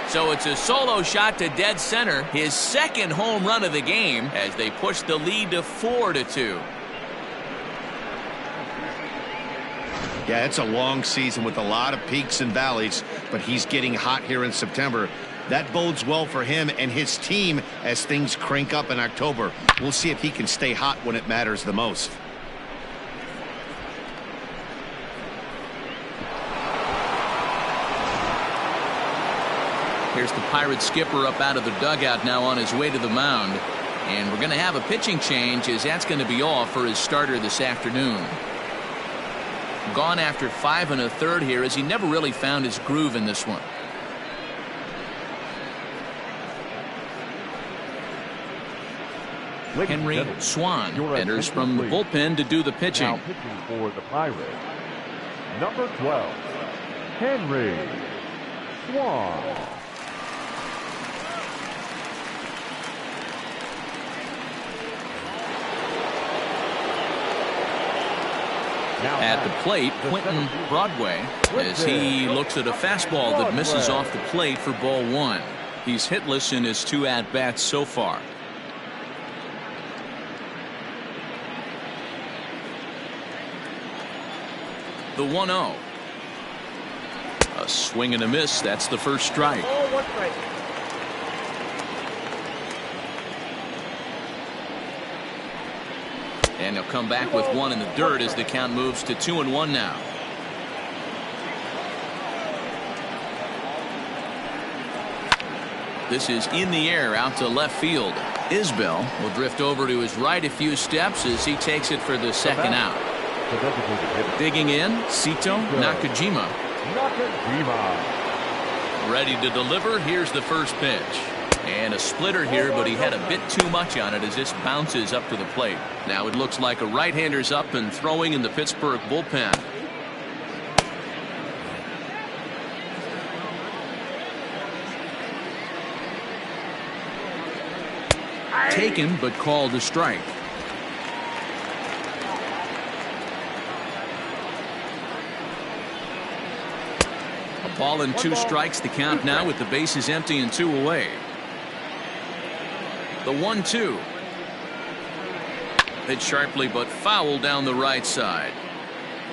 [SPEAKER 1] So it's a solo shot to dead center, his 2nd home run of the game, as they push the lead to 4-2.
[SPEAKER 2] Yeah, it's a long season with a lot of peaks and valleys, but he's getting hot here in September. That bodes well for him and his team as things crank up in October. We'll see if he can stay hot when it matters the most.
[SPEAKER 1] Here's the Pirates skipper up out of the dugout now on his way to the mound. And we're going to have a pitching change, as that's going to be all for his starter this afternoon. Gone after 5 1/3 here, as he never really found his groove in this one. Henry Swan enters from the bullpen to do the pitching.
[SPEAKER 3] Now pitching for the Pirates, number 12, Henry Swan.
[SPEAKER 1] At the plate, Quentin Broadway, as he looks at a fastball that misses off the plate for ball 1. He's hitless in his 2 at-bats so far. The 1-0. A swing and a miss. That's the first strike.
[SPEAKER 6] Oh, 1 strike.
[SPEAKER 1] And he'll come back with 1 in the dirt as the count moves to 2-1 now. This is in the air out to left field. Isbell will drift over to his right a few steps as he takes it for the 2nd out. Digging in, Sito Nakajima. Ready to deliver. Here's the first pitch. And a splitter here, but he had a bit too much on it as this bounces up to the plate. Now it looks like a right-hander's up and throwing in the Pittsburgh bullpen. Taken, but called a strike. A ball and 2 strikes, the count now with the bases empty and 2 away. The 1-2. Hit sharply, but foul down the right side.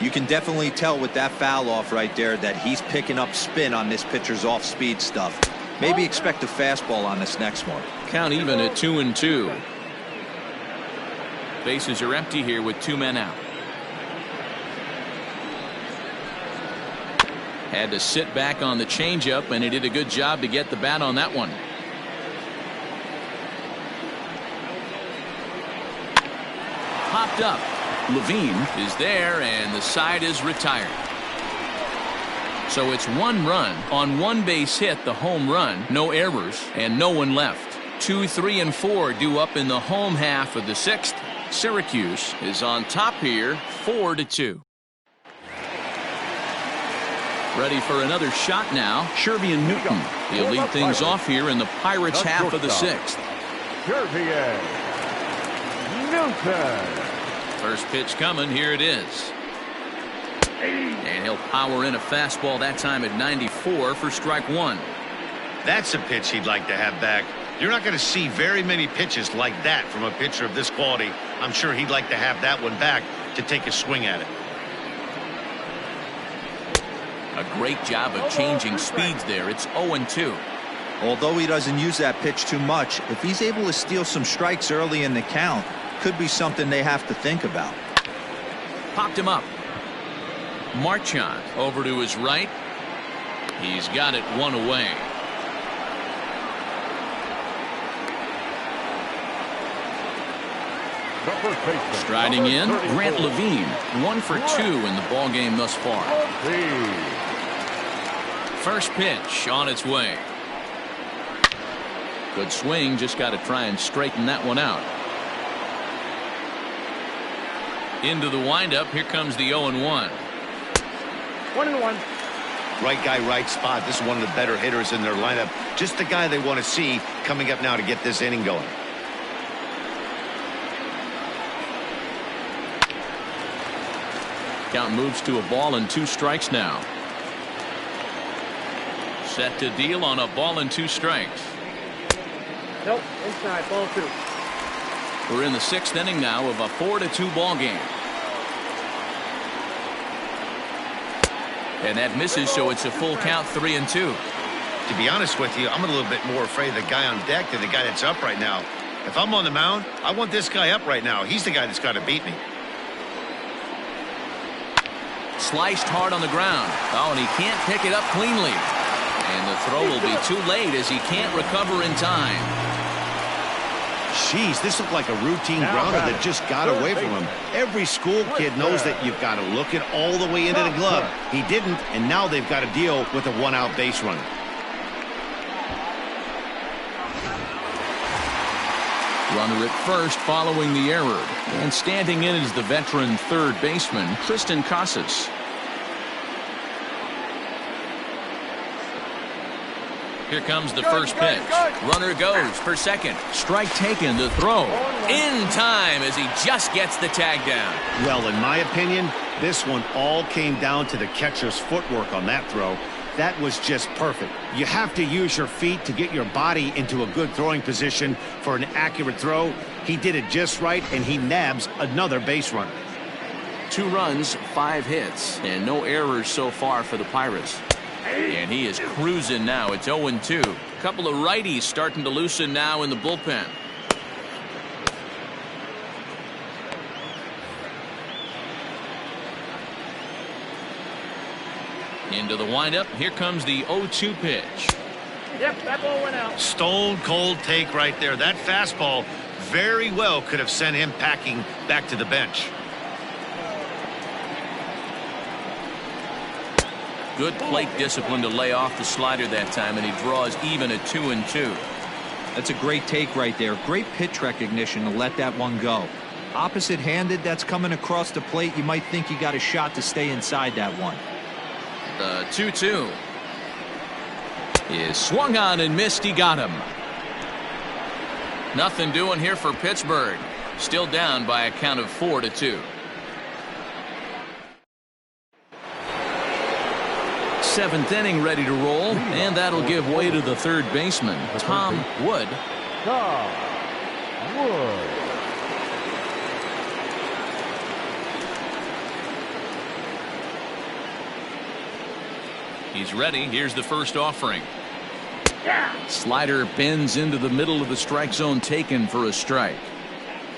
[SPEAKER 4] You can definitely tell with that foul off right there that he's picking up spin on this pitcher's off-speed stuff. Maybe expect a fastball on this next one.
[SPEAKER 1] Count even at 2-2. Bases are empty here with 2 men out. Had to sit back on the changeup, and he did a good job to get the bat on that one. Popped up. Levine is there, and the side is retired. So it's 1 run on 1 base hit, the home run, no errors, and no one left. 2, 3, and 4 due up in the home half of the 6th. Syracuse is on top here, 4-2. Ready for another shot now. Shervian Newton. He'll lead things off here in the Pirates' half of the 6th.
[SPEAKER 3] Syracuse. Newton.
[SPEAKER 1] First pitch coming. Here it is. And he'll power in a fastball that time at 94 for strike 1.
[SPEAKER 2] That's a pitch he'd like to have back. You're not going to see very many pitches like that from a pitcher of this quality. I'm sure he'd like to have that one back to take a swing at it.
[SPEAKER 1] A great job of changing speeds there. It's 0-2.
[SPEAKER 4] Although he doesn't use that pitch too much, if he's able to steal some strikes early in the count, could be something they have to think about.
[SPEAKER 1] Popped him up. Marchand over to his right. He's got it 1 away. Striding in, Grant Levine, 1 for 2 in the ballgame thus far. First pitch on its way. Good swing, just got to try and straighten that one out. Into the windup, here comes the 0-1.
[SPEAKER 6] 1-1.
[SPEAKER 2] Right guy, right spot. This is one of the better hitters in their lineup. Just the guy they want to see coming up now to get this inning going.
[SPEAKER 1] Count moves to a ball and 2 strikes now. Set to deal on a ball and 2 strikes.
[SPEAKER 6] Nope, inside, ball 2.
[SPEAKER 1] We're in the 6th inning now of a 4-2 ball game. And that misses, so it's a full count, 3-2.
[SPEAKER 2] To be honest with you, I'm a little bit more afraid of the guy on deck than the guy that's up right now. If I'm on the mound, I want this guy up right now. He's the guy that's got to beat me.
[SPEAKER 1] Sliced hard on the ground. Oh, and he can't pick it up cleanly. And the throw will be too late as he can't recover in time.
[SPEAKER 2] Jeez, this looked like a routine grounder that just got away from him. Every school kid knows that you've got to look it all the way into the glove. He didn't, and now they've got to deal with a 1-out base runner.
[SPEAKER 1] Runner at first following the error. And standing in is the veteran third baseman, Tristan Casas. Here comes the first pitch. Runner goes for second. Strike taken, the throw. In time as he just gets the tag down.
[SPEAKER 2] Well, in my opinion, this one all came down to the catcher's footwork on that throw. That was just perfect. You have to use your feet to get your body into a good throwing position for an accurate throw. He did it just right, and he nabs another base runner.
[SPEAKER 1] 2 runs, 5 hits, and no errors so far for the Pirates. And he is cruising now. It's 0-2. A couple of righties starting to loosen now in the bullpen. Into the windup. Here comes the 0-2 pitch.
[SPEAKER 6] Yep, that ball went out.
[SPEAKER 2] Stone cold take right there. That fastball very well could have sent him packing back to the bench.
[SPEAKER 1] Good plate discipline to lay off the slider that time, and he draws even at 2-2.
[SPEAKER 4] That's a great take right there. Great pitch recognition to let that one go. Opposite-handed, that's coming across the plate. You might think you got a shot to stay inside that one.
[SPEAKER 1] The 2-2 is swung on and missed. He got him. Nothing doing here for Pittsburgh. Still down by a count of 4-2. Seventh inning ready to roll, and that'll give way to the third baseman, Tom Wood.
[SPEAKER 3] Tom Wood.
[SPEAKER 1] He's ready. Here's the first offering. Slider bends into the middle of the strike zone, taken for a strike.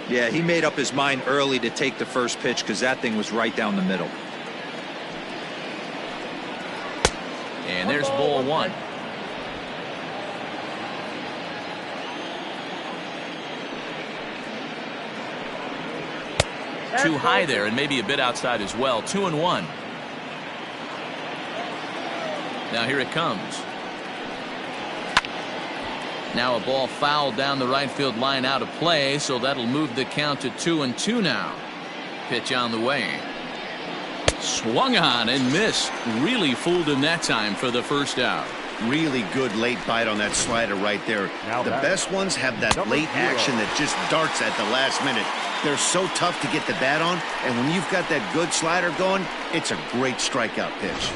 [SPEAKER 4] Yeah, he made up his mind early to take the first pitch because that thing was right down the middle.
[SPEAKER 1] And there's ball one. Too high there and maybe a bit outside as well. 2-1. Now here it comes. Now a ball fouled down the right field line, out of play, so that'll move the count to 2-2 now. Pitch on the way. Swung on and missed. Really fooled him that time for the first out.
[SPEAKER 2] Really good late bite on that slider right there. The best ones have that late action that just darts at the last minute. They're so tough to get the bat on, and when you've got that good slider going, it's a great strikeout pitch.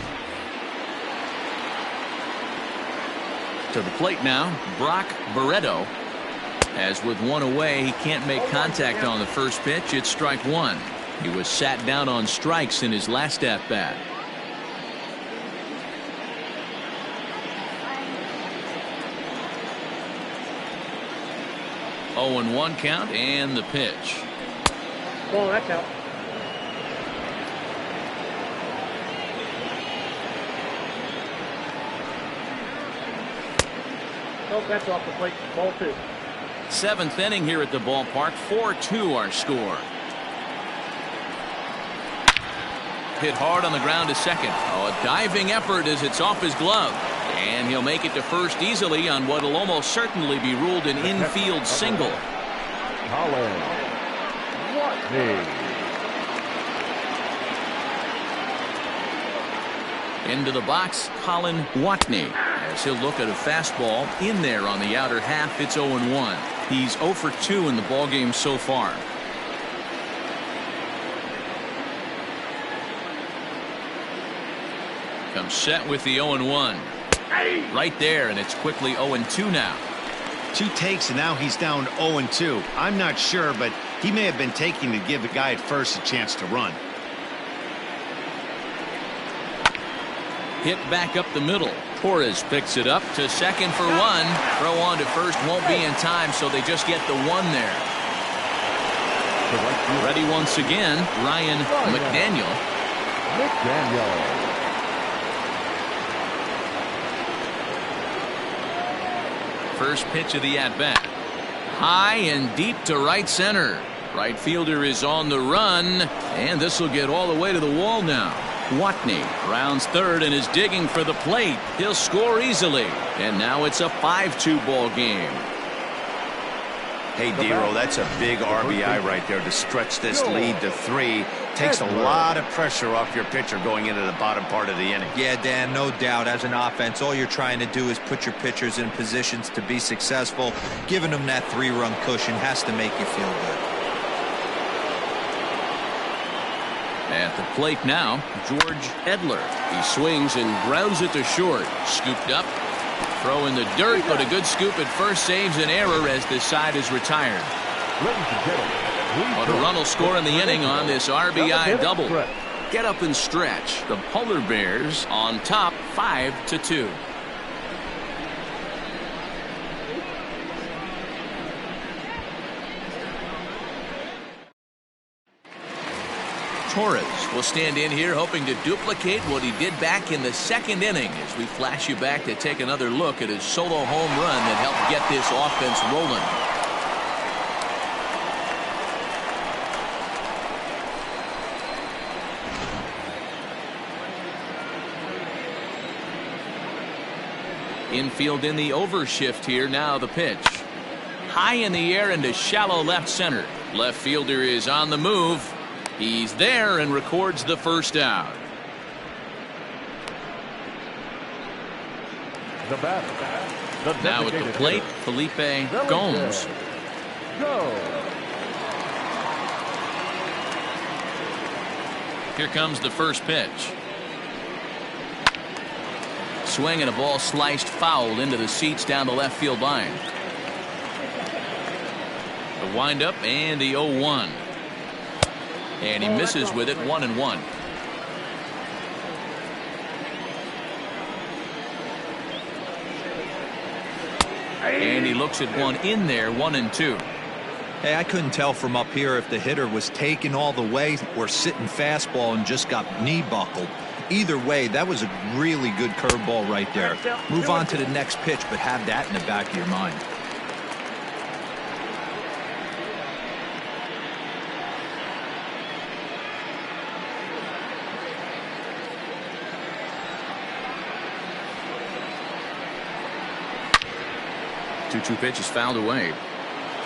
[SPEAKER 1] To the plate now, Brock Barreto. As with one away, he can't make contact on the first pitch. It's strike one. He was sat down on strikes in his last at-bat. Oh, and 1 count, and the pitch.
[SPEAKER 6] Oh, that's out. Nope, that's off the plate. Ball 2.
[SPEAKER 1] Seventh inning here at the ballpark. 4-2 our score. Hit hard on the ground to second. Oh, a diving effort as it's off his glove. And he'll make it to first easily on what will almost certainly be ruled an infield single.
[SPEAKER 3] Colin Watney.
[SPEAKER 1] Into the box, Colin Watney, as he'll look at a fastball in there on the outer half. It's 0-1. He's 0 for 2 in the ballgame so far. Comes set with the 0-1. Right there, and it's quickly 0-2 now.
[SPEAKER 2] 2 takes, and now he's down 0-2. I'm not sure, but he may have been taking to give the guy at first a chance to run.
[SPEAKER 1] Hit back up the middle. Torres picks it up to second for 1. Throw on to first won't be in time, so they just get the 1 there. Ready once again, Ryan McDaniel. First pitch of the at-bat. High and deep to right center. Right fielder is on the run, and this will get all the way to the wall now. Watney rounds third and is digging for the plate. He'll score easily, and now it's a 5-2 ball game.
[SPEAKER 5] Hey, Dero, that's a big RBI right there to stretch this lead to 3. Takes a lot of pressure off your pitcher going into the bottom part of the inning.
[SPEAKER 4] Yeah, Dan, no doubt. As an offense, all you're trying to do is put your pitchers in positions to be successful. Giving them that 3-run cushion has to make you feel good.
[SPEAKER 1] At the plate now, George Edler. He swings and grounds it to short. Scooped up. Throw in the dirt, but a good scoop at first saves an error as this side is retired. But a run will score in the inning on this RBI double. Get up and stretch. The Polar Bears on top 5-2. Torres will stand in here hoping to duplicate what he did back in the second inning as we flash you back to take another look at his solo home run that helped get this offense rolling. Infield in the overshift here. Now the pitch. High in the air into shallow left center. Left fielder is on the move. He's there and records the first out.
[SPEAKER 3] The batter.
[SPEAKER 1] Now at the plate, Felipe Gomes.
[SPEAKER 3] Go.
[SPEAKER 1] Here comes the first pitch. Swing and a ball sliced foul into the seats down the left field line. The windup and the 0-1. And he misses with it, 1-1. And he looks at one in there, 1-2.
[SPEAKER 4] Hey, I couldn't tell from up here if the hitter was taking all the way or sitting fastball and just got knee buckled. Either way, that was a really good curveball right there. Move on to the next pitch, but have that in the back of your mind.
[SPEAKER 1] Two pitch is fouled away.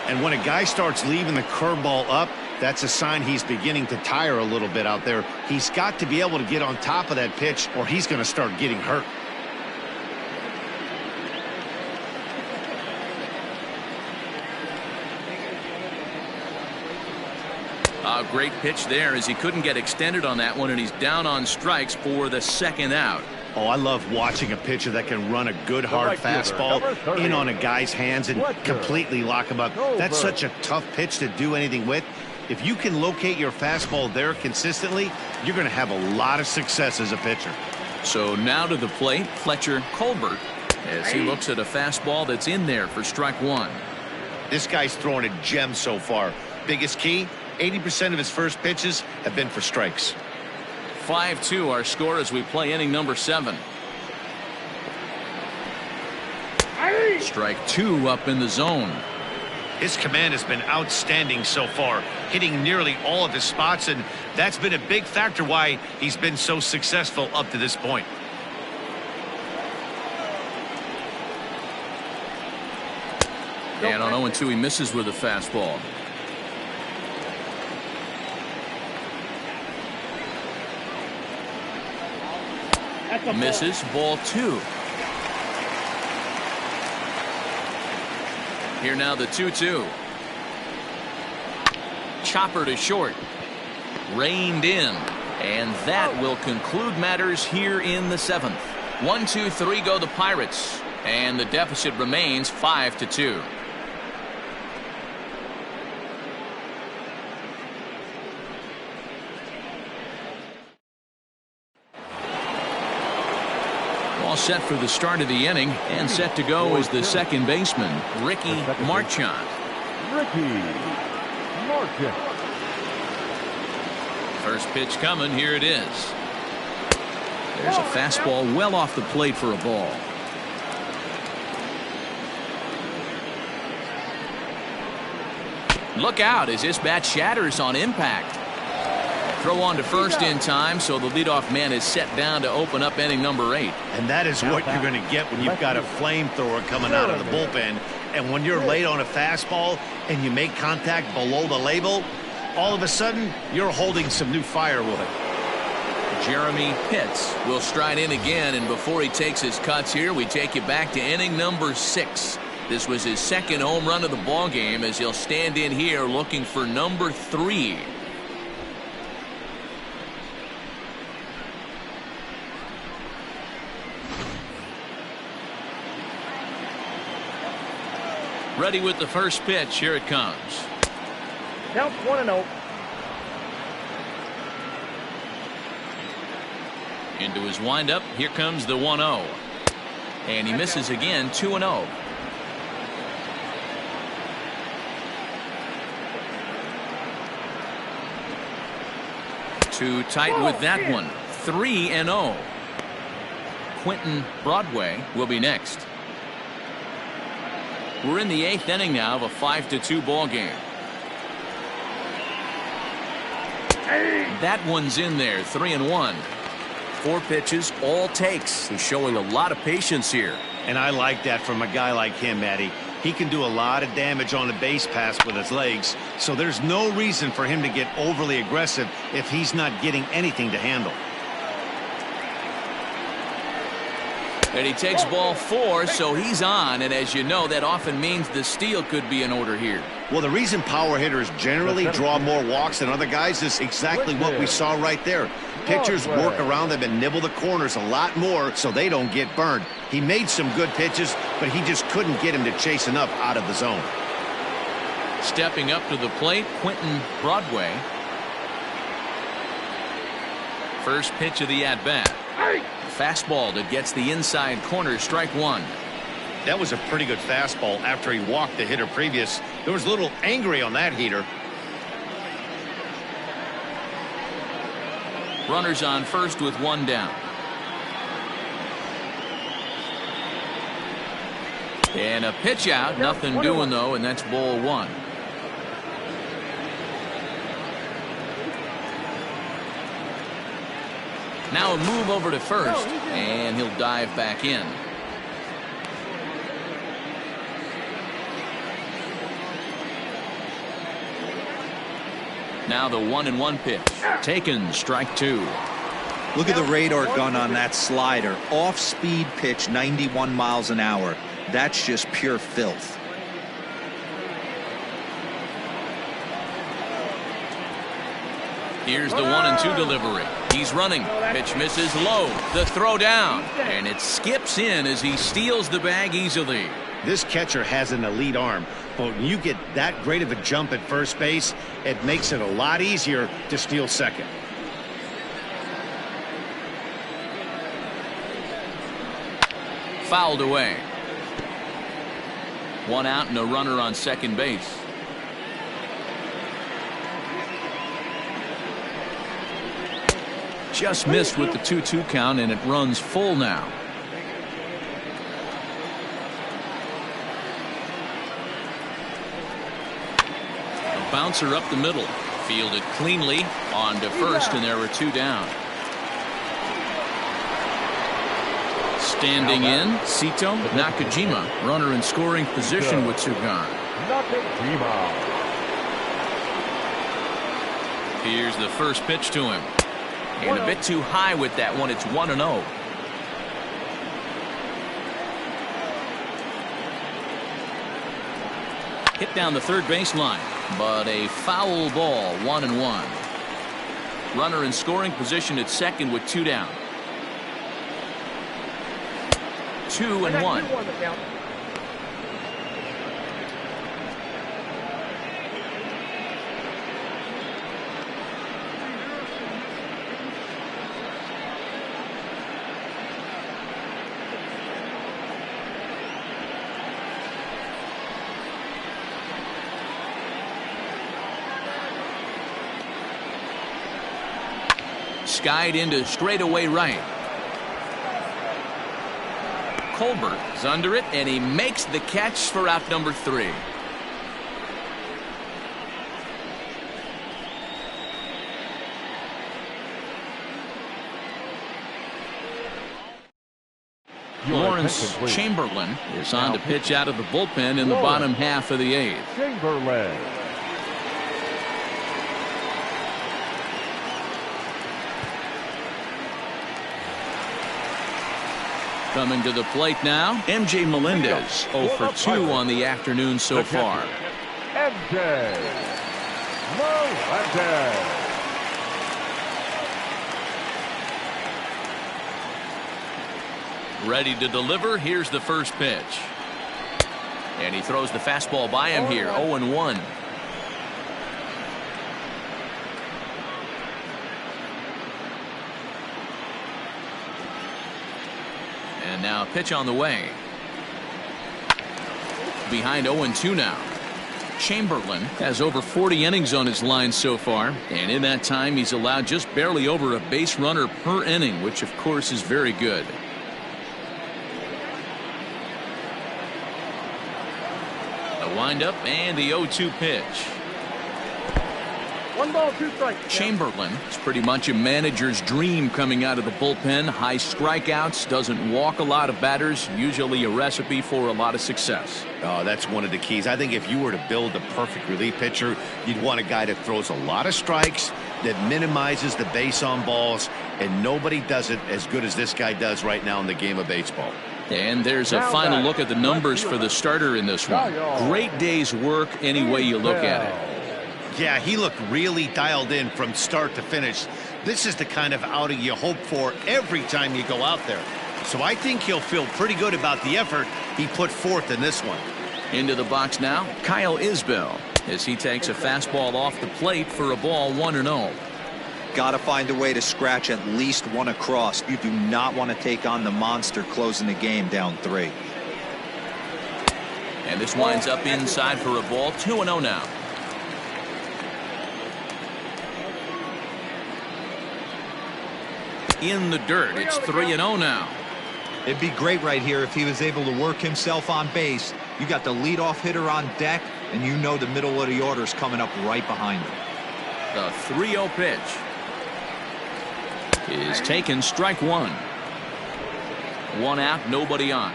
[SPEAKER 2] And when a guy starts leaving the curveball up, that's a sign he's beginning to tire a little bit out there. He's got to be able to get on top of that pitch or he's going to start getting hurt.
[SPEAKER 1] A great pitch there as he couldn't get extended on that one, and he's down on strikes for the second out.
[SPEAKER 2] Oh, I love watching a pitcher that can run a good hard fastball in on a guy's hands and completely lock him up. That's such a tough pitch to do anything with. If you can locate your fastball there consistently, you're going to have a lot of success as a pitcher.
[SPEAKER 1] So now to the plate, Fletcher Colbert, as he looks at a fastball that's in there for strike one.
[SPEAKER 2] This guy's throwing a gem so far. Biggest key, 80% of his first pitches have been for strikes.
[SPEAKER 1] 5-2 our score as we play inning number 7. Strike 2 up in the zone.
[SPEAKER 2] His command has been outstanding so far, hitting nearly all of his spots, and that's been a big factor why he's been so successful up to this point.
[SPEAKER 1] And on 0-2 he misses with a fastball. Misses, ball 2. Here now the 2-2. Chopper to short. Reined in. And that will conclude matters here in the 7th. 1-2-3 go the Pirates. And the deficit remains 5-2. All set for the start of the inning, and set to go is the second baseman, Ricky Marchant.
[SPEAKER 3] Ricky Marchant.
[SPEAKER 1] First pitch coming, here it is. There's a fastball well off the plate for a ball. Look out as this bat shatters on impact. Throw on to first in time, so the leadoff man is set down to open up inning number 8.
[SPEAKER 2] And that is what you're going to get when you've got a flamethrower coming out of the bullpen. And when you're late on a fastball and you make contact below the label, all of a sudden you're holding some new firewood.
[SPEAKER 1] Jeremy Pitts will stride in again, and before he takes his cuts here, we take you back to inning number 6. This was his second home run of the ball game as he'll stand in here looking for number 3. Ready with the first pitch. Here it comes.
[SPEAKER 6] Count 1-0.
[SPEAKER 1] Into his windup. Here comes the 1-0. And he misses again. 2-0. Too tight with that one. 3-0. Quentin Broadway will be next. We're in the 8th inning now of a 5-2 ball game. That one's in there. 3-1. 4 pitches, all takes. He's showing a lot of patience here.
[SPEAKER 2] And I like that from a guy like him, Matty. He can do a lot of damage on the base pass with his legs, so there's no reason for him to get overly aggressive if he's not getting anything to handle.
[SPEAKER 1] And he takes ball 4, so he's on, and as you know, that often means the steal could be in order here.
[SPEAKER 2] Well, the reason power hitters generally draw more walks than other guys is exactly what we saw right there. Pitchers work around them and nibble the corners a lot more so they don't get burned. He made some good pitches, but he just couldn't get him to chase enough out of the zone.
[SPEAKER 1] Stepping up to the plate, Quentin Broadway. First pitch of the at-bat. Fastball that gets the inside corner, strike one.
[SPEAKER 2] That was a pretty good fastball after he walked the hitter previous. There was a little angry on that heater.
[SPEAKER 1] Runners on first with one down. And a pitch out. Nothing doing, though, and that's ball one. Now a move over to first, and he'll dive back in. Now the 1-1 pitch. Taken, strike two.
[SPEAKER 4] Look at the radar gun on that slider. Off-speed pitch, 91 miles an hour. That's just pure filth.
[SPEAKER 1] Here's the 1-2 delivery. He's running. Pitch misses low. The throw down. And it skips in as he steals the bag easily.
[SPEAKER 2] This catcher has an elite arm, but when you get that great of a jump at first base, it makes it a lot easier to steal second.
[SPEAKER 1] Fouled away. One out and a runner on second base. Just missed with the 2-2 count, and it runs full now. A bouncer up the middle. Fielded cleanly on to first, and there were two down. Standing in, Sito Nakajima, runner in scoring position with two gone. Here's the first pitch to him. And a bit too high with that one. It's 1-0. Hit down the third baseline, but a foul ball. 1-1. Runner in scoring position at second with two down. 2-1. Skied into straightaway right. Colbert is under it, and he makes the catch for out number 3. Lawrence Chamberlain is on to pitch out of the bullpen in the bottom half of the 8th.
[SPEAKER 3] Chamberlain.
[SPEAKER 1] Coming to the plate now, MJ Melendez, 0 for 2 on the afternoon so far.
[SPEAKER 3] MJ Melendez.
[SPEAKER 1] Ready to deliver. Here's the first pitch. And he throws the fastball by him here. 0-1. And now a pitch on the way. Behind 0-2 now. Chamberlain has over 40 innings on his line so far, and in that time he's allowed just barely over a base runner per inning, which of course is very good. The windup and the 0-2 pitch.
[SPEAKER 6] 1 ball, 2 strikes.
[SPEAKER 1] Chamberlain is pretty much a manager's dream coming out of the bullpen. High strikeouts, doesn't walk a lot of batters, usually a recipe for a lot of success.
[SPEAKER 2] Oh, that's one of the keys. I think if you were to build a perfect relief pitcher, you'd want a guy that throws a lot of strikes, that minimizes the base on balls, and nobody does it as good as this guy does right now in the game of baseball.
[SPEAKER 1] And there's a final look at the numbers for the starter in this one. Great day's work any way you look at it.
[SPEAKER 2] Yeah, he looked really dialed in from start to finish. This is the kind of outing you hope for every time you go out there. So I think he'll feel pretty good about the effort he put forth in this one.
[SPEAKER 1] Into the box now, Kyle Isbell, as he takes a fastball off the plate for a ball 1-0.
[SPEAKER 4] Got to find a way to scratch at least one across. You do not want to take on the monster closing the game down 3.
[SPEAKER 1] And this winds up inside for a ball 2-0 now. In the dirt, it's 3-0 now.
[SPEAKER 4] It'd be great right here if he was able to work himself on base. You got the leadoff hitter on deck, and you know the middle of the order's coming up right behind him.
[SPEAKER 1] The 3-0 pitch is taken, strike 1. 1 out, nobody on.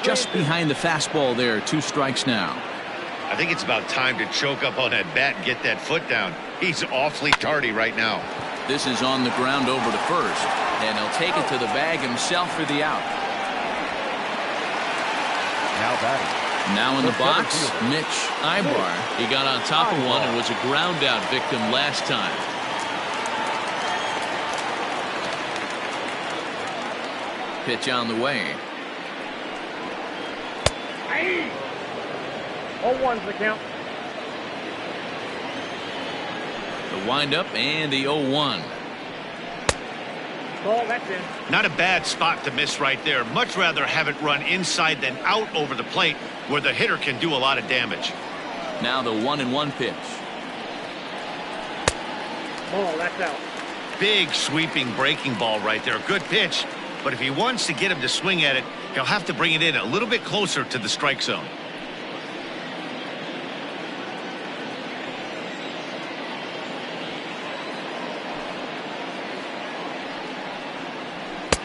[SPEAKER 1] Just behind the fastball there, 2 strikes now.
[SPEAKER 2] I think it's about time to choke up on that bat and get that foot down. He's awfully tardy right now.
[SPEAKER 1] This is on the ground over to first, and he'll take it to the bag himself for the out.
[SPEAKER 3] Now batting.
[SPEAKER 1] Now in the box, Mitch Ibar. He got on top of one and was a ground out victim last time. Pitch on the way.
[SPEAKER 6] 0-1's the count.
[SPEAKER 1] The windup and the 0-1.
[SPEAKER 6] Ball, that's in.
[SPEAKER 2] Not a bad spot to miss right there. Much rather have it run inside than out over the plate where the hitter can do a lot of damage.
[SPEAKER 1] Now the 1-1 pitch.
[SPEAKER 6] Ball, that's out.
[SPEAKER 2] Big sweeping breaking ball right there. Good pitch. But if he wants to get him to swing at it, he'll have to bring it in a little bit closer to the strike zone.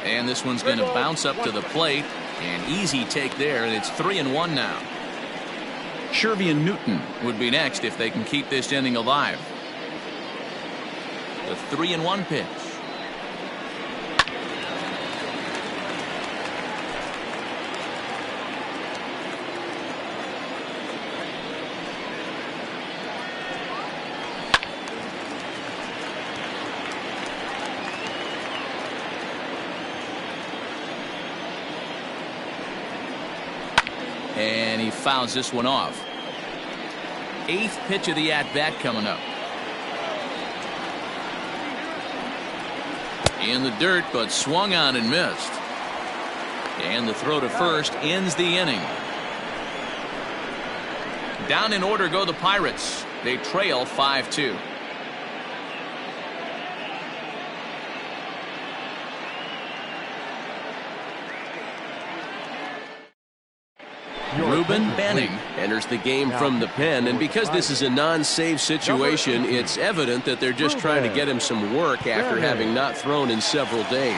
[SPEAKER 1] And this one's going to bounce up to the plate. An easy take there, and it's 3-1 now. Shervy and Newton would be next if they can keep this inning alive. The 3-1 pitch. And he fouls this one off. 8th pitch of the at-bat coming up. In the dirt, but swung on and missed. And the throw to first ends the inning. Down in order go the Pirates. They trail 5-2.
[SPEAKER 8] Ruben Benning enters the game from the pen, and because this is a non-save situation, it's evident that they're just trying to get him some work after having not thrown in several days.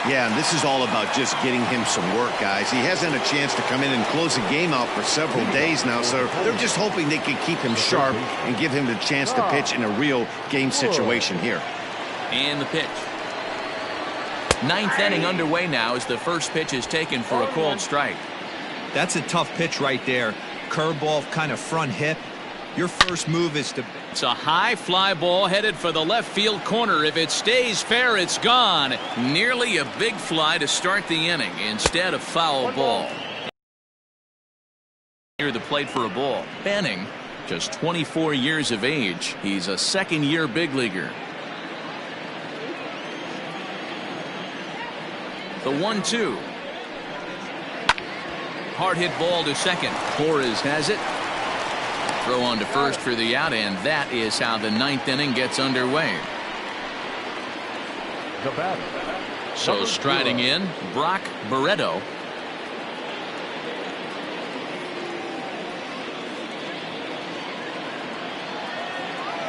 [SPEAKER 2] Yeah, and this is all about just getting him some work, guys. He hasn't had a chance to come in and close the game out for several days now, so they're just hoping they can keep him sharp and give him the chance to pitch in a real game situation here.
[SPEAKER 1] And the pitch. 9th inning underway now as the first pitch is taken for a called strike.
[SPEAKER 4] That's a tough pitch right there. Curveball, kind of front hip. Your first move is to...
[SPEAKER 1] It's a high fly ball headed for the left field corner. If it stays fair, it's gone. Nearly a big fly to start the inning instead of foul ball. Near the plate for a ball. Benning, just 24 years of age. He's a second-year big leaguer. The 1-2. Hard hit ball to second. Torres has it. Throw on to first for the out, and that is how the 9th inning gets underway. So striding in, Brock Barreto.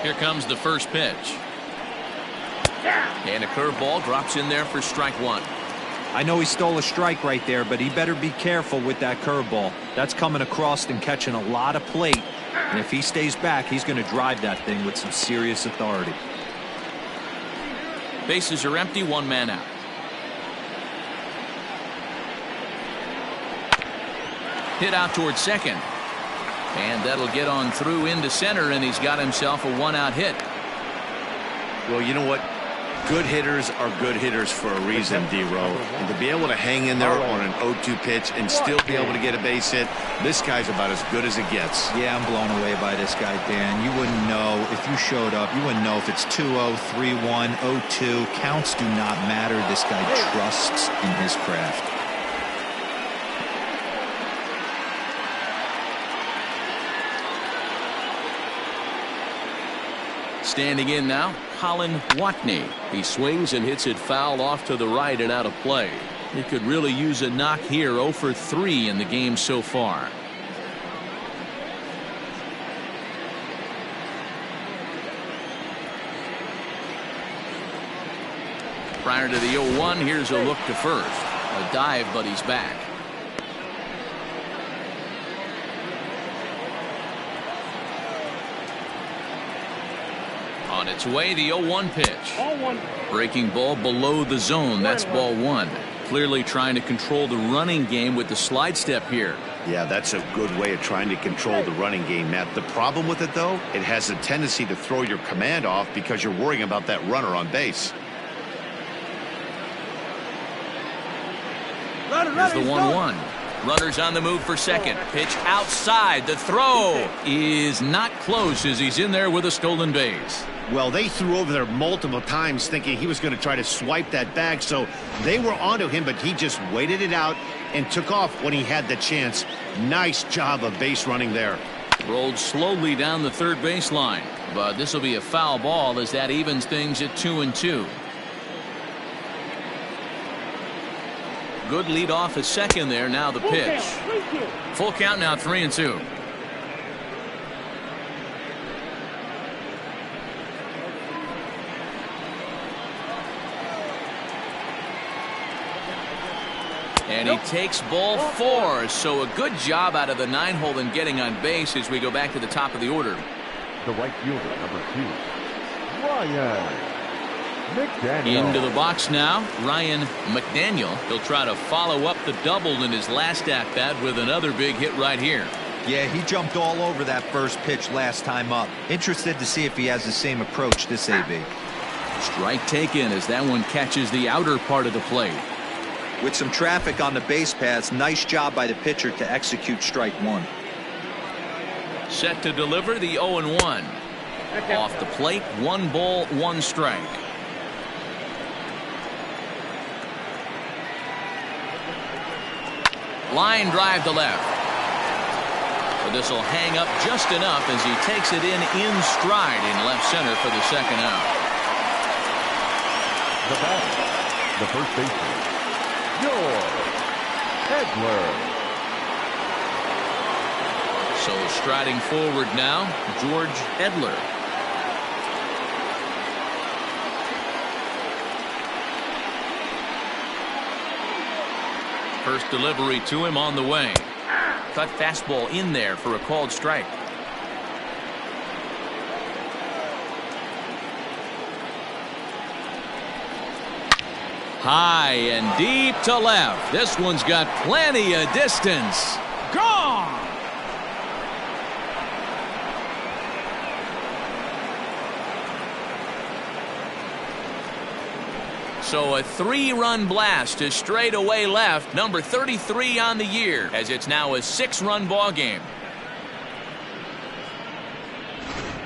[SPEAKER 1] Here comes the first pitch. And a curveball drops in there for strike 1.
[SPEAKER 4] I know he stole a strike right there, but he better be careful with that curveball. That's coming across and catching a lot of plate. And if he stays back, he's going to drive that thing with some serious authority.
[SPEAKER 1] Bases are empty, one man out. Hit out towards second. And that'll get on through into center, and he's got himself a one-out hit.
[SPEAKER 2] Well, you know what? Good hitters are good hitters for a reason, D-Row. And to be able to hang in there on an 0-2 pitch and still be able to get a base hit, this guy's about as good as it gets.
[SPEAKER 4] Yeah, I'm blown away by this guy, Dan. You wouldn't know if you showed up. You wouldn't know if it's 2-0, 3-1, 0-2. Counts do not matter. This guy trusts in his craft.
[SPEAKER 8] Standing in now, Colin Watney. He swings and hits it foul off to the right and out of play. He could really use a knock here. 0 for 3 in the game so far. Prior to the 0-1, here's a look to first. A dive, but he's back. On its way, the 0-1 pitch. Breaking ball below the zone. That's ball one. Clearly trying to control the running game with the slide step here.
[SPEAKER 2] Yeah, that's a good way of trying to control the running game, Matt. The problem with it, though, it has a tendency to throw your command off because you're worrying about that runner on base.
[SPEAKER 1] Here's the 1-1. Runners on the move for second. Pitch outside. The throw is not close as he's in there with a stolen base.
[SPEAKER 2] Well, they threw over there multiple times thinking he was going to try to swipe that bag, so they were onto him, but he just waited it out and took off when he had the chance. Nice job of base running there.
[SPEAKER 1] Rolled slowly down the third baseline, but this will be a foul ball as that evens things at 2-2. Good lead off at second there. Now the pitch. Full count now, 3-2. And he takes ball 4. So a good job out of the 9-hole in getting on base as we go back to the top of the order.
[SPEAKER 3] The right fielder, number 2, Ryan McDaniel.
[SPEAKER 1] Into the box now, Ryan McDaniel. He'll try to follow up the double in his last at-bat with another big hit right here.
[SPEAKER 4] Yeah, he jumped all over that first pitch last time up. Interested to see if he has the same approach this AB.
[SPEAKER 1] Strike taken as that one catches the outer part of the plate.
[SPEAKER 4] With some traffic on the base paths, nice job by the pitcher to execute strike one.
[SPEAKER 1] Set to deliver the 0-1. Off the plate, 1 ball, 1 strike. Line drive to left. But this will hang up just enough as he takes it in stride in left center for the second out.
[SPEAKER 3] The batter, the first baseman, George Edler.
[SPEAKER 1] So striding forward now, George Edler. First delivery to him on the way. Cut fastball in there for a called strike. High and deep to left. This one's got plenty of distance. Gone! So a 3-run blast to straightaway left, number 33 on the year, as it's now a 6-run ball game.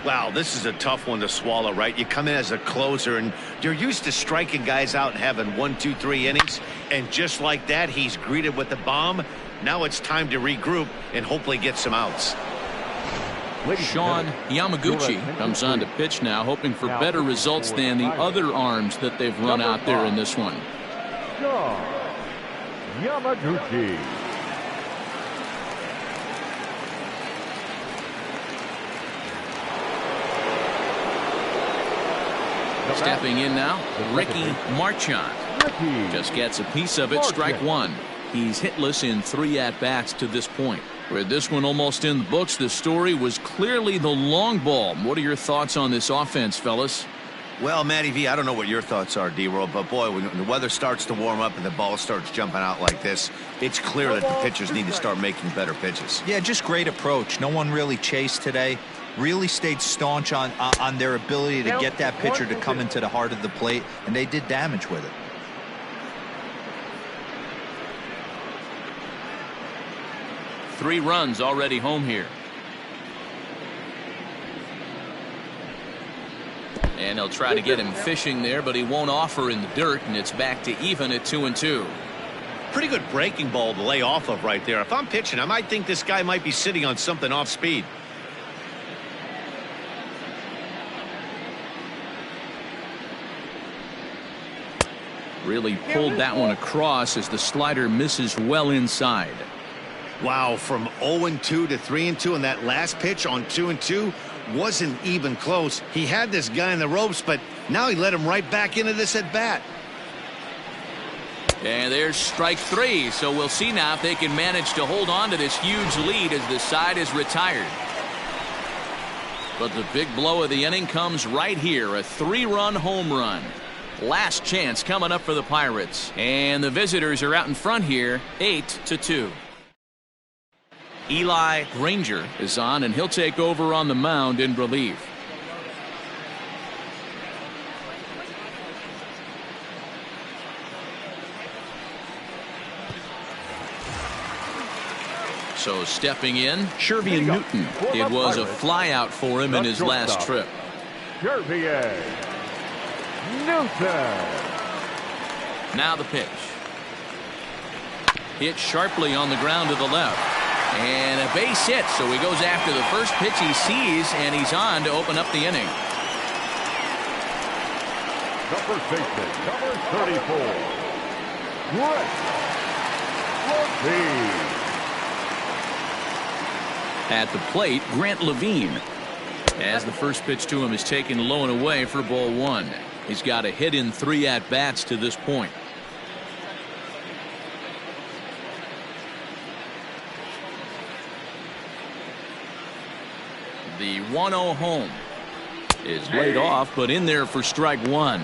[SPEAKER 2] Wow, this is a tough one to swallow, right? You come in as a closer, and you're used to striking guys out and having 1, 2, 3 innings, and just like that, he's greeted with the bomb. Now it's time to regroup and hopefully get some outs.
[SPEAKER 1] Sean Yamaguchi comes on to pitch now, hoping for better results than the other arms that they've run out there in this one.
[SPEAKER 3] Sean Yamaguchi.
[SPEAKER 1] Stepping in now, Ricky Marchant. Just gets a piece of it, strike one. He's hitless in 3 at-bats to this point. With this one almost in the books, the story was clearly the long ball. What are your thoughts on this offense, fellas?
[SPEAKER 5] Well, Matty V, I don't know what your thoughts are, D-Roll, but boy, when the weather starts to warm up and the ball starts jumping out like this, it's clear that the pitchers need to start making better pitches.
[SPEAKER 4] Yeah, just great approach. No one really chased today. Really stayed staunch on their ability to get that pitcher to come into the heart of the plate, and they did damage with it.
[SPEAKER 1] Three runs already home here. And they'll try to get him fishing there, but he won't offer in the dirt, and it's back to even at 2-2.
[SPEAKER 2] Pretty good breaking ball to lay off of right there. If I'm pitching, I might think this guy might be sitting on something off speed.
[SPEAKER 1] Really pulled that one across as the slider misses well inside.
[SPEAKER 2] Wow, from 0-2 to 3-2, and that last pitch on 2-2 wasn't even close. He had this guy in the ropes, but now he let him right back into this at bat.
[SPEAKER 1] And there's strike three, so we'll see now if they can manage to hold on to this huge lead as the side is retired. But the big blow of the inning comes right here, a 3-run home run. Last chance coming up for the Pirates, and the visitors are out in front here, 8-2. Eli Granger is on, and he'll take over on the mound in relief. So stepping in, Shervian Newton. It was a flyout for him in his last trip.
[SPEAKER 3] Shervian Newton.
[SPEAKER 1] Now the pitch. Hit sharply on the ground to the left. And a base hit, so he goes after the first pitch he sees, and he's on to open up the inning.
[SPEAKER 3] The first baseman, number 34, Grant Levine.
[SPEAKER 1] At the plate, Grant Levine. As the first pitch to him is taken low and away for ball one. He's got a hit in 3 at-bats to this point. The 1-0 home is laid off, but in there for strike one.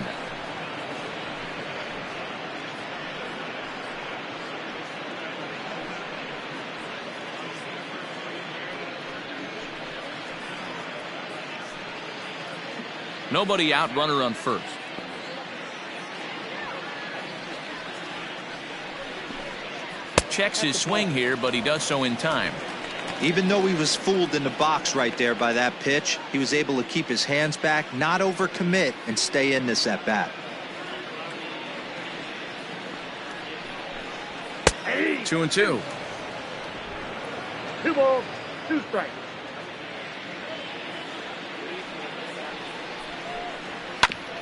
[SPEAKER 1] Nobody out, runner on first. Checks his swing here, but he does so in time.
[SPEAKER 4] Even though he was fooled in the box right there by that pitch, he was able to keep his hands back, not overcommit, and stay in this at bat.
[SPEAKER 1] 2-2.
[SPEAKER 6] 2 balls, 2 strikes.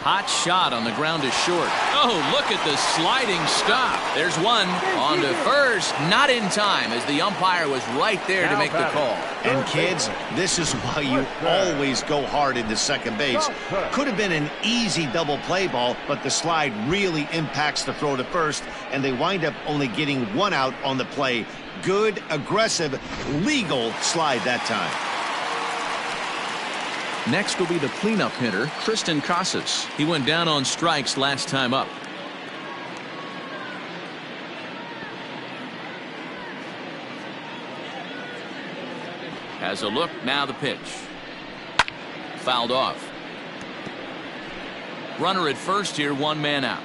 [SPEAKER 1] Hot shot on the ground is short. Oh, look at the sliding stop. There's one on to first, not in time, as the umpire was right there to make the call.
[SPEAKER 2] And kids, this is why you always go hard into second base. Could have been an easy double play ball, but the slide really impacts the throw to first, and they wind up only getting 1 out on the play. Good, aggressive, legal slide that time.
[SPEAKER 1] Next will be the cleanup hitter, Tristan Casas. He went down on strikes last time up. Has a look, now the pitch. Fouled off. Runner at first here, 1 man out.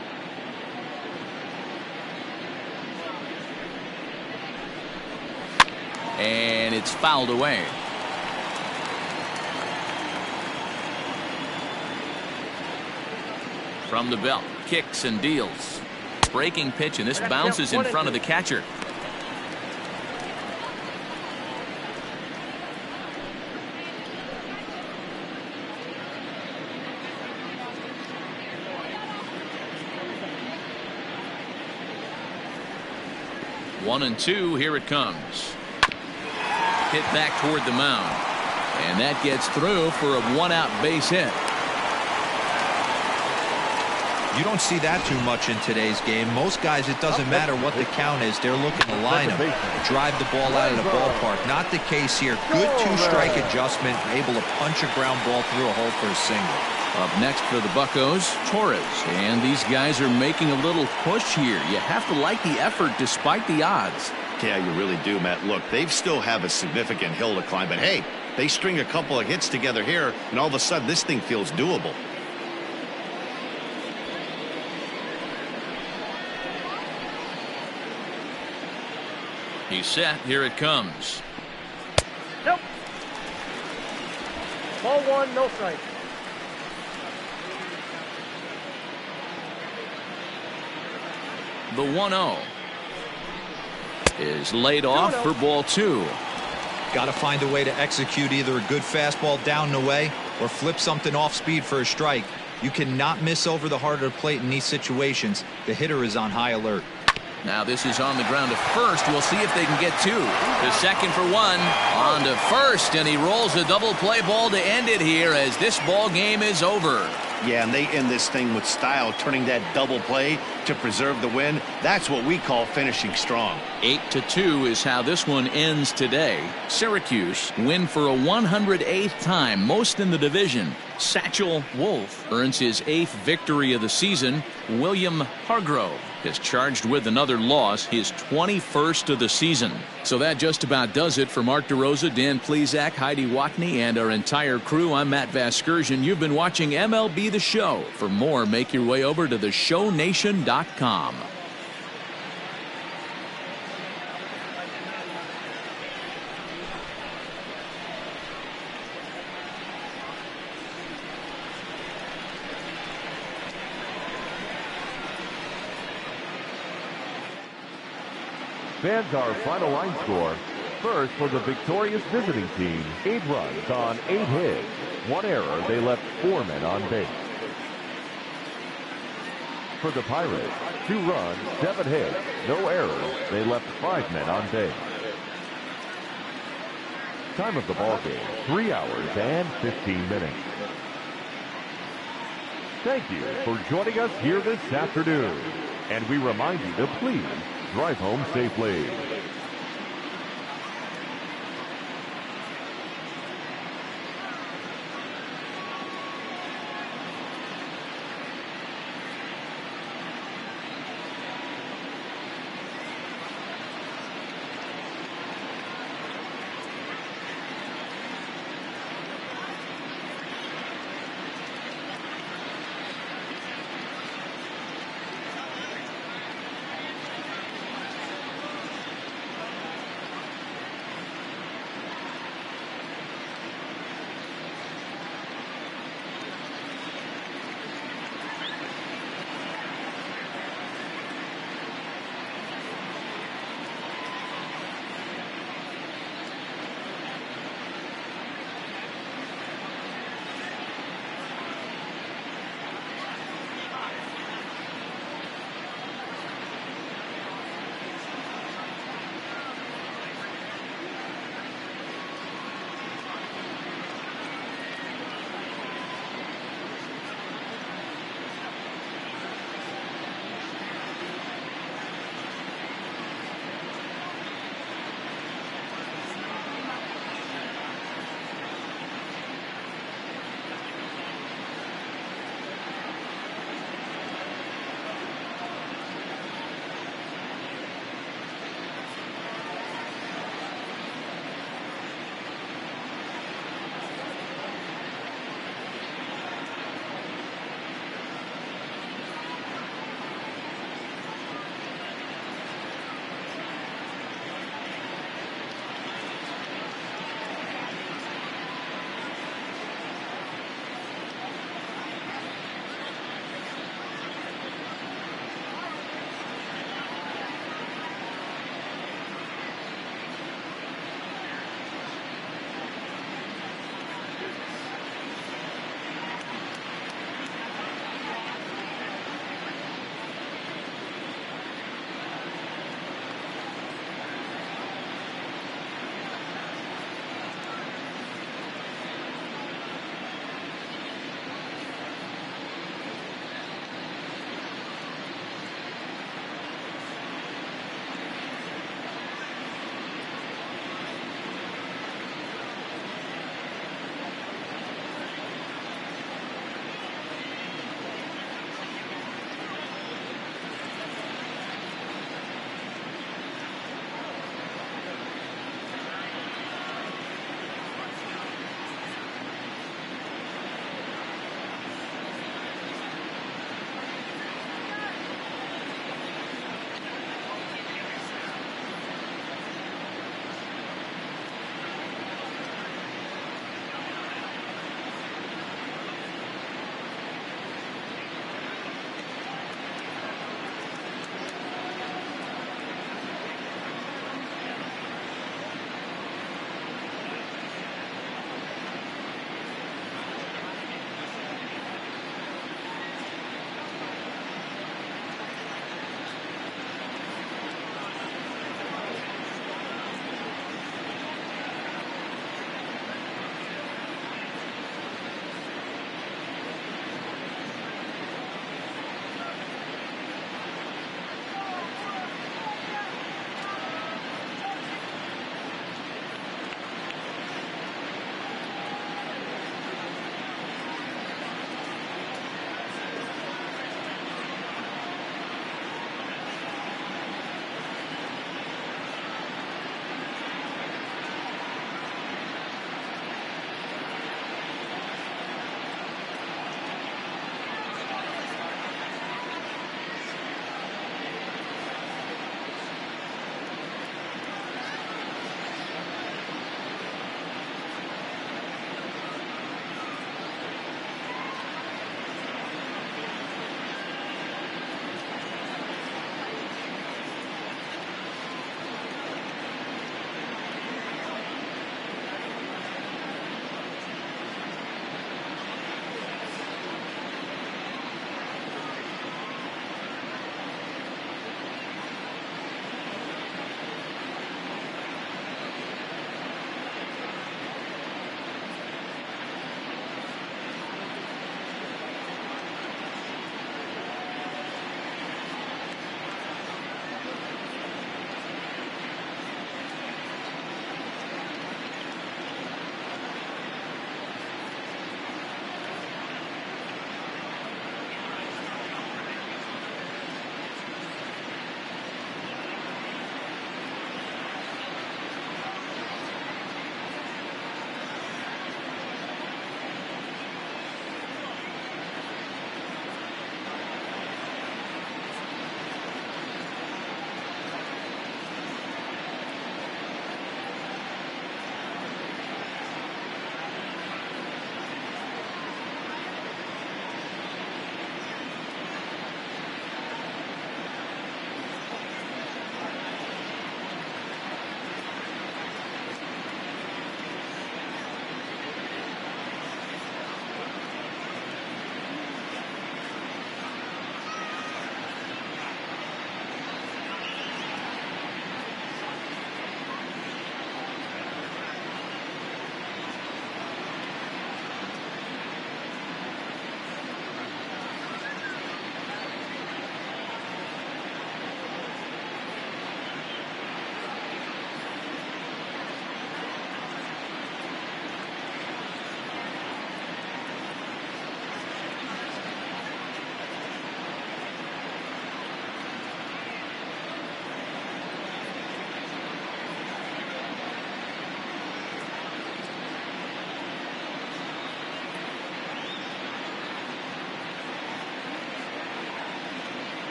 [SPEAKER 1] And it's fouled away. From the belt, kicks and deals. Breaking pitch, and this bounces in front of the catcher. One and two, here it comes. Hit back toward the mound. And that gets through for a 1-out base hit.
[SPEAKER 4] You don't see that too much in today's game. Most guys, it doesn't matter what the count is. They're looking to line them, drive the ball out of the ballpark. Not the case here. Good two-strike adjustment, able to punch a ground ball through a hole for a single.
[SPEAKER 1] Up next for the Buccos, Torres. And these guys are making a little push here. You have to like the effort despite the odds.
[SPEAKER 2] Yeah, you really do, Matt. Look, they still have a significant hill to climb, but hey, they string a couple of hits together here, and all of a sudden this thing feels doable.
[SPEAKER 1] He's set. Here it comes.
[SPEAKER 6] Nope. Ball one, no strike.
[SPEAKER 1] The 1-0 is laid off for ball 2.
[SPEAKER 4] Got to find a way to execute either a good fastball down and away or flip something off speed for a strike. You cannot miss over the heart of the plate in these situations. The hitter is on high alert.
[SPEAKER 1] Now this is on the ground to first. We'll see if they can get 2. The second for 1. On to first, and he rolls a double play ball to end it here as this ball game is over.
[SPEAKER 2] Yeah, and they end this thing with style, turning that double play to preserve the win. That's what we call finishing strong.
[SPEAKER 1] 8-2 is how this one ends today. Syracuse win for a 108th time, most in the division. Satchel Wolf earns his 8th victory of the season. William Hargrove is charged with another loss, his 21st of the season. So that just about does it for Mark DeRosa, Dan Plesac, Heidi Watney, and our entire crew. I'm Matt Vasgersian. You've been watching MLB The Show. For more, make your way over to theshownation.com.
[SPEAKER 3] Fans, our final line score. First, for the victorious visiting team, 8 runs on 8 hits. 1 error. They left 4 men on base. For the Pirates, 2 runs, 7 hits, no errors. They left 5 men on base. Time of the ball game, 3 hours and 15 minutes. Thank you for joining us here this afternoon. And we remind you to please drive home safely.